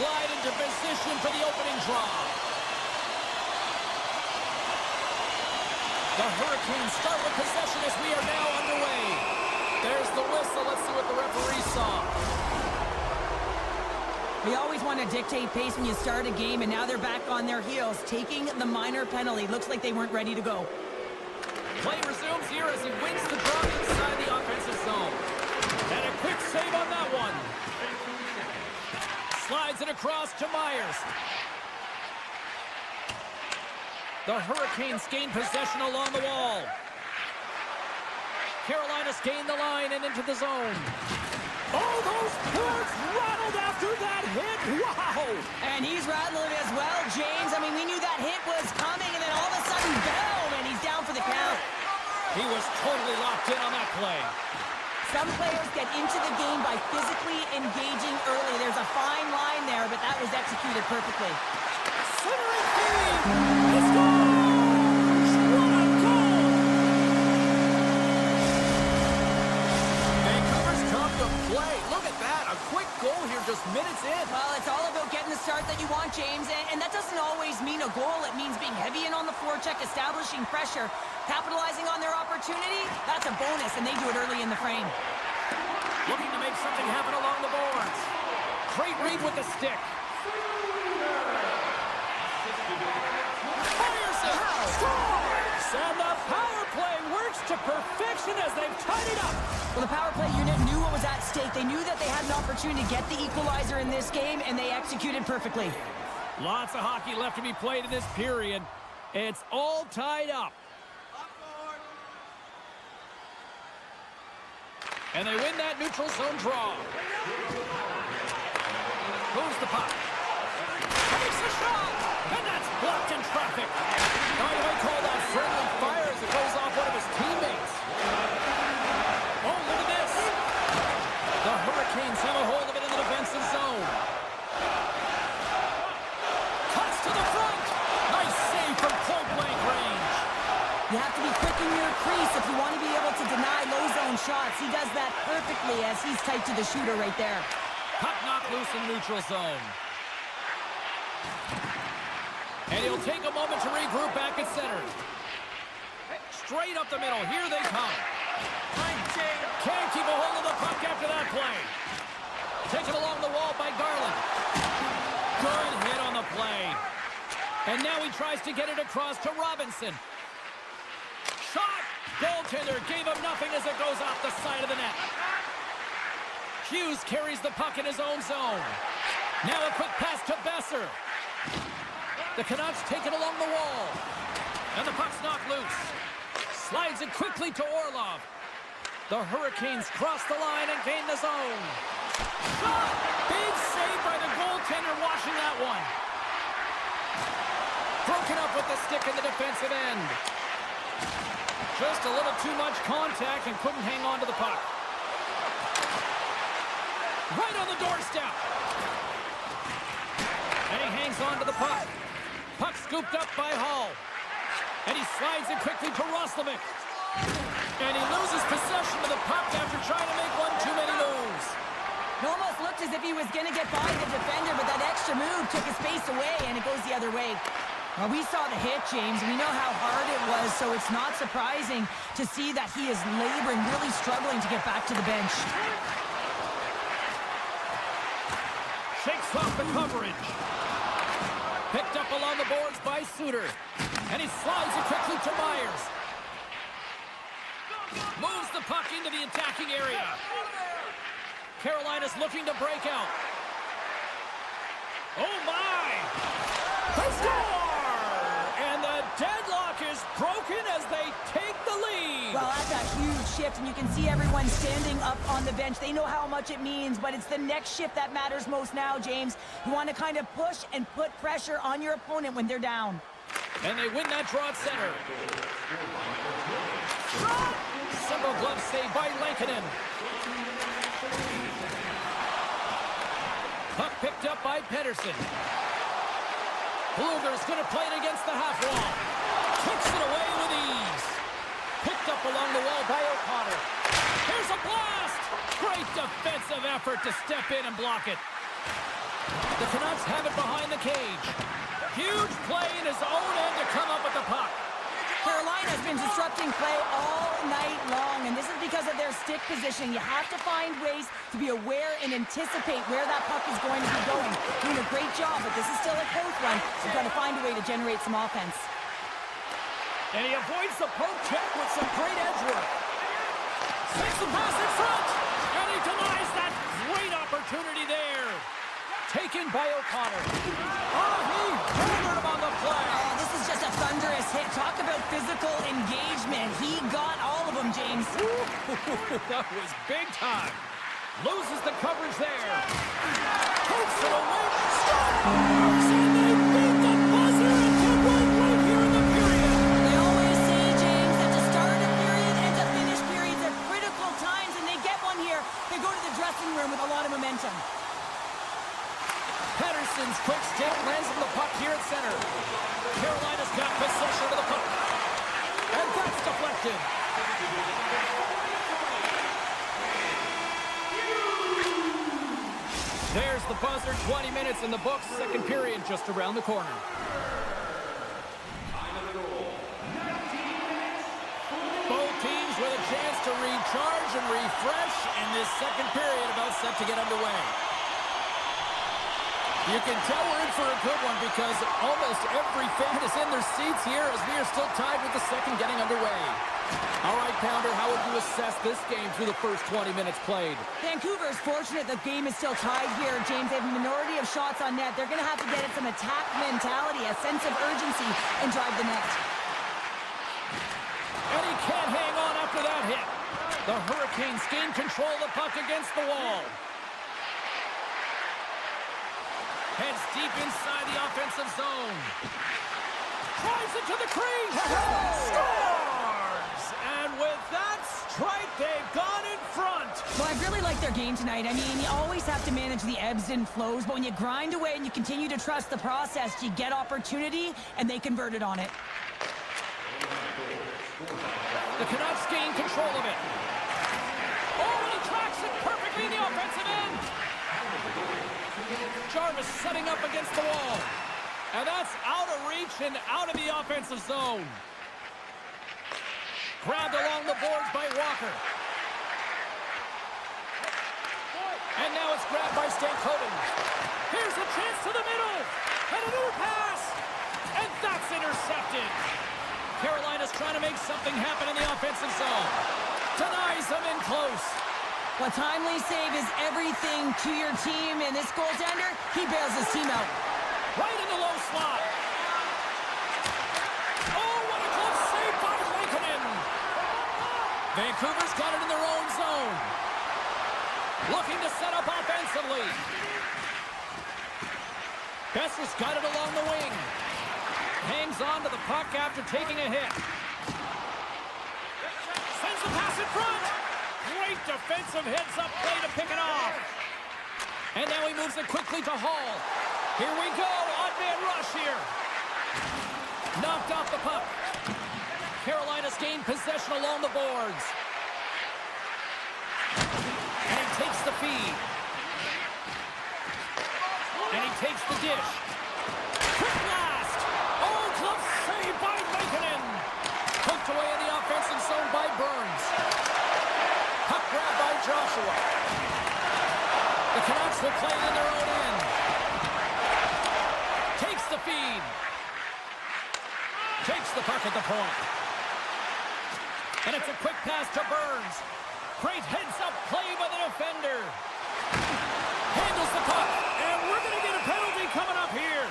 glide into position for the opening draw. The Hurricanes start with possession as we are now underway. There's the whistle. Let's see what the referee saw. We always want to dictate pace when you start a game, and now they're back on their heels, taking the minor penalty. Looks like they weren't ready to go. Play resumes here as he wins the draw inside the offensive zone. And a quick save on that one. Slides it across to Myers. The Hurricanes gain possession along the wall. Carolina's gained the line and into the zone. Oh, those boards rattled after that hit. Wow! And he's rattling as well, James. I mean, we knew that hit was coming, and then all of a sudden, boom, and he's down for the count. He was totally locked in on that play. Some players get into the game by physically engaging early. There's a fine line there, but that was executed perfectly. Centering feed! He scores! What a goal! Vancouver's come to play. Look at that, a quick goal here just minutes in. Well, it's all about getting the start that you want, James, and that doesn't always mean a goal. It means being heavy in on the forecheck, establishing pressure, capitalizing on their opportunity. That's a bonus, and they do it early in the frame. Looking to make something happen along the boards. Great read with the stick. Fires it. Scores! And the power play works to perfection as they've tied it up. Well, the power play unit knew what was at stake. They knew that they had an opportunity to get the equalizer in this game, and they executed perfectly. Lots of hockey left to be played in this period. It's all tied up. And they win that neutral zone draw. Moves the puck. Takes a shot! And that's blocked in traffic. Now you might call that friendly fire as it goes off one of his teammates. Oh, look at this. The Hurricanes have a hold of it in the defensive zone. Cuts to the front. Nice save from point-blank range. You have to be quick in your crease if you want to be able to deny low zone shots. He does that perfectly as he's tight to the shooter right there. Puck knocked loose in the neutral zone. And he'll take a moment to regroup back at center. Straight up the middle. Here they come. Can't keep a hold of the puck after that play. Taken along the wall by Garland. Good hit on the play. And now he tries to get it across to Robinson. Shot! Goaltender gave him nothing as it goes off the side of the net. Hughes carries the puck in his own zone. Now a quick pass to Besser. The Canucks take it along the wall. And the puck's knocked loose. Slides it quickly to Orlov. The Hurricanes cross the line and gain the zone. Shot! Big save by the goaltender washing that one. Broken up with the stick in the defensive end. Just a little too much contact and couldn't hang on to the puck. Right on the doorstep. And he hangs on to the puck. Puck scooped up by Hall. And he slides it quickly to Roslovic. And he loses possession of the puck after trying to make one too many moves. It almost looked as if he was going to get by the defender, but that extra move took his space away, and it goes the other way. Well, we saw the hit, James. We know how hard it was, so it's not surprising to see that he is laboring, really struggling to get back to the bench. Shakes off the coverage. Picked up along the boards by Suter. And he slides it quickly to Myers. Moves the puck into the attacking area. Carolina's looking to break out. Oh, my! They score! And the deadlock is broken as they take the lead. Well, that's a huge shift, and you can see everyone standing up on the bench. They know how much it means, but it's the next shift that matters most now, James. You want to kind of push and put pressure on your opponent when they're down. And they win that draw at center. Simple glove save by Lankinen. Puck picked up by Pedersen. Bluger's going to play it against the half wall. Kicks it away with ease. Picked up along the wall by O'Connor. Here's a blast! Great defensive effort to step in and block it. The Canucks have it behind the cage. Huge play in his own end to come up with the puck. Carolina's been disrupting play all night long, and this is because of their stick position. You have to find ways to be aware and anticipate where that puck is going to be going. Doing a great job, but this is still a close one. You've got to find a way to generate some offense. And he avoids the poke check with some great edge work. Takes the pass in front, and he denies that great opportunity there. Taken by O'Connor. Oh, he hammered him on the play. Oh, this is just a thunderous hit. Talk about physical engagement. He got all of them, James. That was big time. Loses the coverage there. Takes it away. Scores! And they beat the buzzer and get one right here in the period. They always say, James, that to start a period and to finish periods are critical times, and they get one here. They go to the dressing room with a lot of momentum. Pettersson's quick stick lands him the puck here at center. Carolina's got possession of the puck. And that's deflected. There's the buzzer, 20 minutes in the books, second period just around the corner. Both teams with a chance to recharge and refresh, and this second period about set to get underway. You can tell we're in for a good one because almost every fan is in their seats here as we are still tied with the second getting underway. All right, Pounder, how would you assess this game through the first 20 minutes played? Vancouver is fortunate the game is still tied here, James. They have a minority of shots on net. They're going to have to get at some attack mentality, a sense of urgency, and drive the net. And he can't hang on after that hit. The Hurricanes gain control of the puck against the wall. Heads deep inside the offensive zone. Drives it to the crease. Scores! And with that strike, they've gone in front. Well, I really like their game tonight. I mean, you always have to manage the ebbs and flows, but when you grind away and you continue to trust the process, you get opportunity, and they converted on it. The Canucks gain control of it. Oh, and he tracks it perfectly in the offensive end. Jarvis setting up against the wall. And that's out of reach and out of the offensive zone. Grabbed along the boards by Walker. And now it's grabbed by Stankoven. Here's a chance to the middle. And another pass. And that's intercepted. Carolina's trying to make something happen in the offensive zone. Denies them in close. A timely save is everything to your team, and this goaltender, he bails his team out. Right in the low slot. Oh, what a close save by Lankinen. Vancouver's got it in their own zone. Looking to set up offensively. Besser's got it along the wing. Hangs on to the puck after taking a hit. Sends the pass in front. Great defensive heads-up play to pick it off. And now he moves it quickly to Hall. Here we go. Odd-man rush here. Knocked off the puck. Carolina's gained possession along the boards. And he takes the feed. And he takes the dish. Quick blast. Oh, glove save by Lankinen. Hooked away in the offensive zone by Burns. Puck grab by Joshua. The Canucks will play it in their own end. Takes the feed. Takes the puck at the point. And it's a quick pass to Burns. Great heads-up play by the defender. Handles the puck. And we're going to get a penalty coming up here.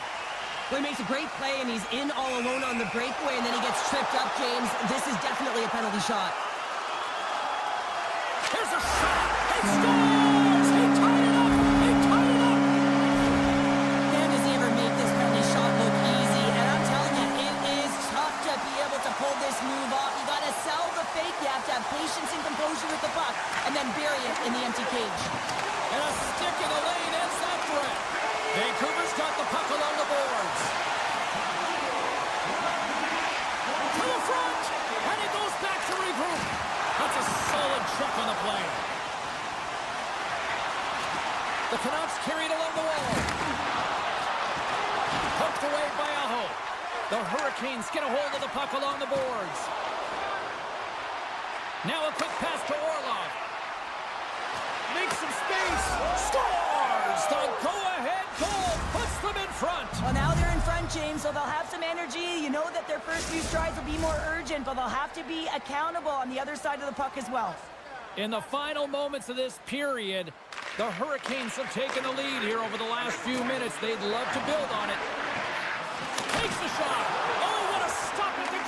Well, he makes a great play, and he's in all alone on the breakaway, and then he gets tripped up, James. This is definitely a penalty shot. Here's a shot. He scores! He tied it up! He tied it up! Man, does he ever make this penalty shot look easy. And I'm telling you, it is tough to be able to pull this move off. You got to sell the fake. You have to have patience and composure with the puck, and then bury it in the empty cage. And a stick in the lane ends that threat. Vancouver's got the puck along the boards. To the front! And he goes back to regroup. That's a solid check on the play. The Canucks carried along the wall. Poked away by Aho. The Hurricanes get a hold of the puck along the boards. Now a quick pass to Orlov. Makes some space. Scores! The go-ahead goal puts them in front. Well, now they're in front, James, so they'll have some energy. You know that their first few strides will be more urgent, but they'll have to be accountable on the other side of the puck as well. In the final moments of this period, the Hurricanes have taken the lead here over the last few minutes. They'd love to build on it. Takes the shot. Oh, what a stop at the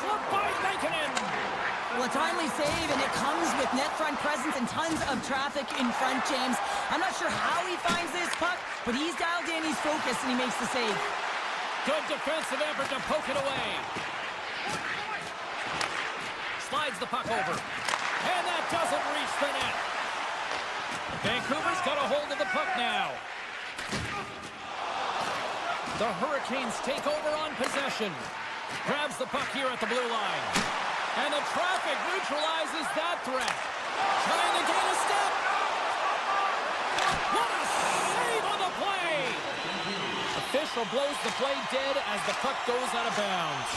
save, and it comes with net front presence and tons of traffic in front, James. I'm not sure how he finds this puck, but he's dialed in, he's focused, and he makes the save. Good defensive effort to poke it away. Slides the puck over. And that doesn't reach the net. Vancouver's got a hold of the puck now. The Hurricanes take over on possession. Grabs the puck here at the blue line. And the traffic neutralizes that threat. Trying to gain a step. What a save on the play! Official blows the play dead as the puck goes out of bounds.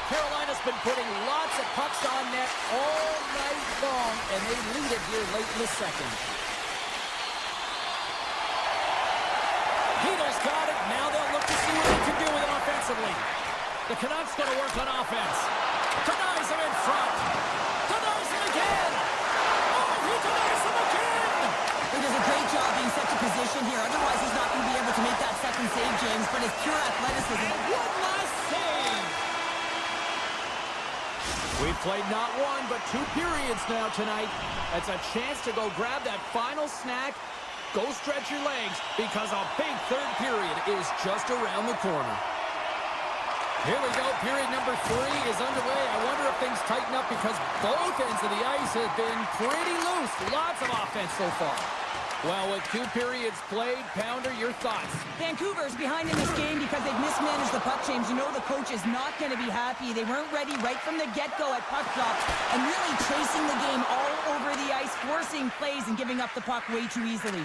Carolina's been putting lots of pucks on net all night long, and they lead it here late in the second. Heedle's got it. Now they'll look to see what they can do with it offensively. The Canucks going to work on offense. Denies him in front. Denies him again. Oh, he denies him again. He does a great job being set to position here. Otherwise, he's not going to be able to make that second save, James. But his pure athleticism. One last save. We've played not one, but 2 periods now tonight. That's a chance to go grab that final snack. Go stretch your legs, because a big third period is just around the corner. Here we go. Period number 3 is underway. I wonder if things tighten up, because both ends of the ice have been pretty loose. Lots of offense so far. Well, with 2 periods played, Pounder, your thoughts? Vancouver's behind in this game because they've mismanaged the puck change. You know the coach is not going to be happy. They weren't ready right from the get-go at puck drop and really chasing the game all over the ice, forcing plays and giving up the puck way too easily.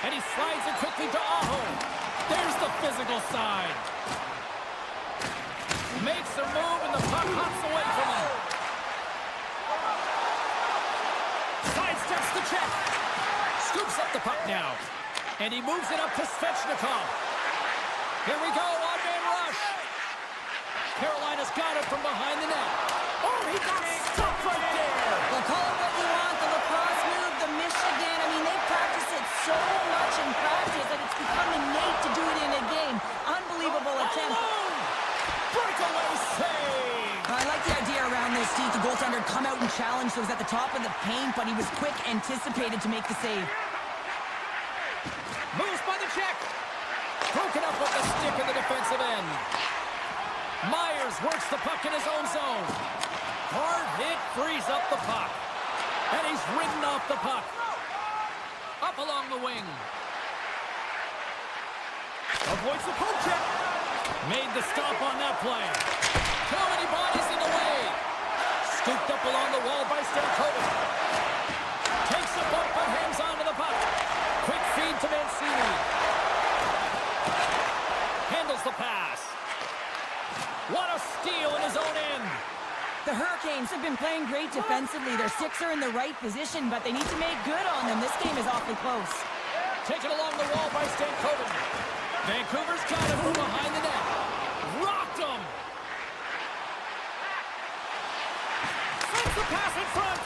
And he slides it quickly to Aho. There's the physical side. Makes a move, and the puck hops away from him. Sidesteps the check. Scoops up the puck now. And he moves it up to Svechnikov. Here we go, odd-man rush. Carolina's got it from behind the net. Oh, he got stuck right there. Well, call it what you want, the lacrosse move, the Michigan. I mean, they practice it so much in practice that it's become innate to do it in a game. Unbelievable attempt. Breakaway save. I like the idea around this, Steve. The goaltender come out and challenge, so it was at the top of the paint, but he was quick, anticipated to make the save. Moves by the check. Broken up with the stick in the defensive end. Myers works the puck in his own zone. Hard hit frees up the puck. And he's ridden off the puck. Up along the wing. Avoids the poke check. Made the stop on that play. Too many bodies in the way. Scooped up along the wall by Stankovic. Takes the bump but hangs on to the puck. Quick feed to Mancini. Handles the pass. What a steal in his own end. The Hurricanes have been playing great defensively. Their sticks are in the right position, but they need to make good on them. This game is awfully close. Taken along the wall by Stankovic. Vancouver's got it from behind the net. Rocked him. Sends the pass in front.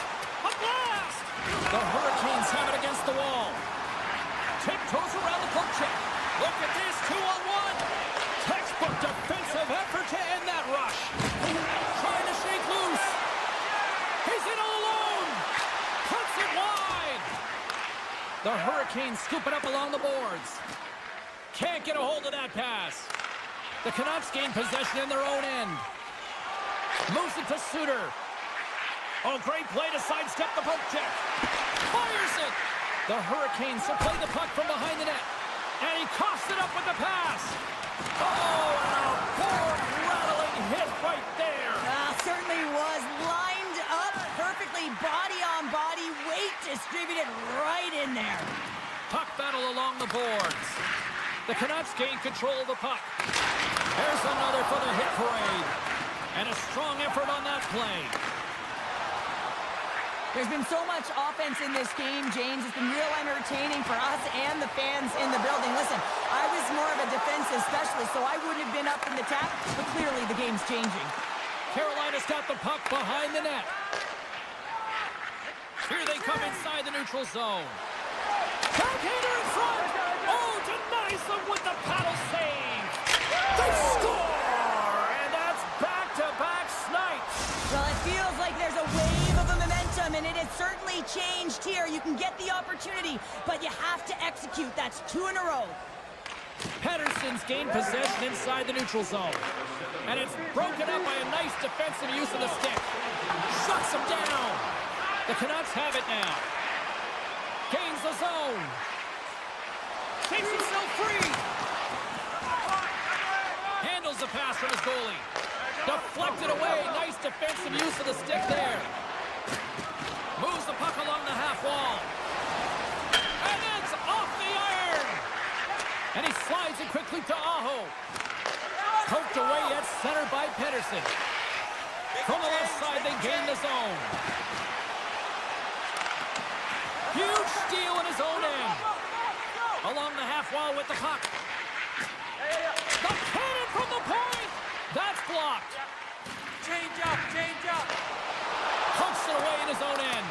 A blast. The Hurricanes have it against the wall. Tiptoes around the poke check. Look at this, 2-on-1. Textbook defensive effort to end that rush. Trying to shake loose. He's in all alone. Puts it wide. The Hurricanes scoop it up along the boards. Can't get a hold of that pass. The Canucks gain possession in their own end. Moves it to Suter. Oh, great play to sidestep the poke check. Fires it. The Hurricanes supply the puck from behind the net. And he coughs it up with the pass. Oh, and a board-rattling hit right there. Certainly was. Lined up perfectly, body on body, weight distributed right in there. Puck battle along the boards. The Canucks gain control of the puck. There's another for the hit parade. And a strong effort on that play. There's been so much offense in this game, James. It's been real entertaining for us and the fans in the building. Listen, I was more of a defensive specialist, so I wouldn't have been up in the tap, but clearly the game's changing. Carolina's got the puck behind the net. Here they come inside the neutral zone. Backhander in front. Oh, denies them with the paddle save. They score! And that's back-to-back snipes. Well, it feels like there's a definitely changed here. You can get the opportunity, but you have to execute. That's 2 in a row. Pedersen's gained possession inside the neutral zone. And it's broken up by a nice defensive use of the stick. Shuts him down. The Canucks have it now. Gains the zone. Keeps himself free. Handles the pass from his goalie. Deflected away. Nice defensive use of the stick there. Moves the puck along the half wall. And it's off the iron. And he slides it quickly to Aho. Poked away at center by Pedersen. From the left side, they gain the zone. Huge steal in his own end. Along the half wall with the puck. The cannon from the point. That's blocked. Change up. Pumps it away in his own end.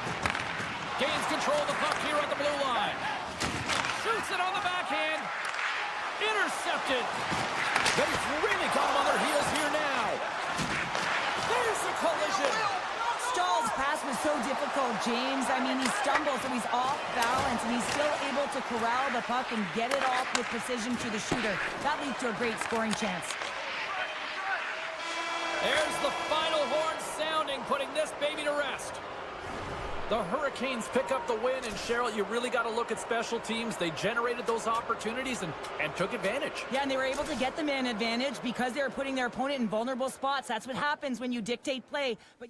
Gains control of the puck here on the blue line. Shoots it on the backhand. Intercepted. But he's really got him on their heels here now. There's the collision. Stahl's pass was so difficult, James. I mean, he stumbles, so he's off balance, and he's still able to corral the puck and get it off with precision to the shooter. That leads to a great scoring chance. There's the final horn sounding, putting this baby to rest. The Hurricanes pick up the win, and Cheryl, you really got to look at special teams. They generated those opportunities and took advantage. Yeah, and they were able to get the man advantage because they were putting their opponent in vulnerable spots. That's what happens when you dictate play. But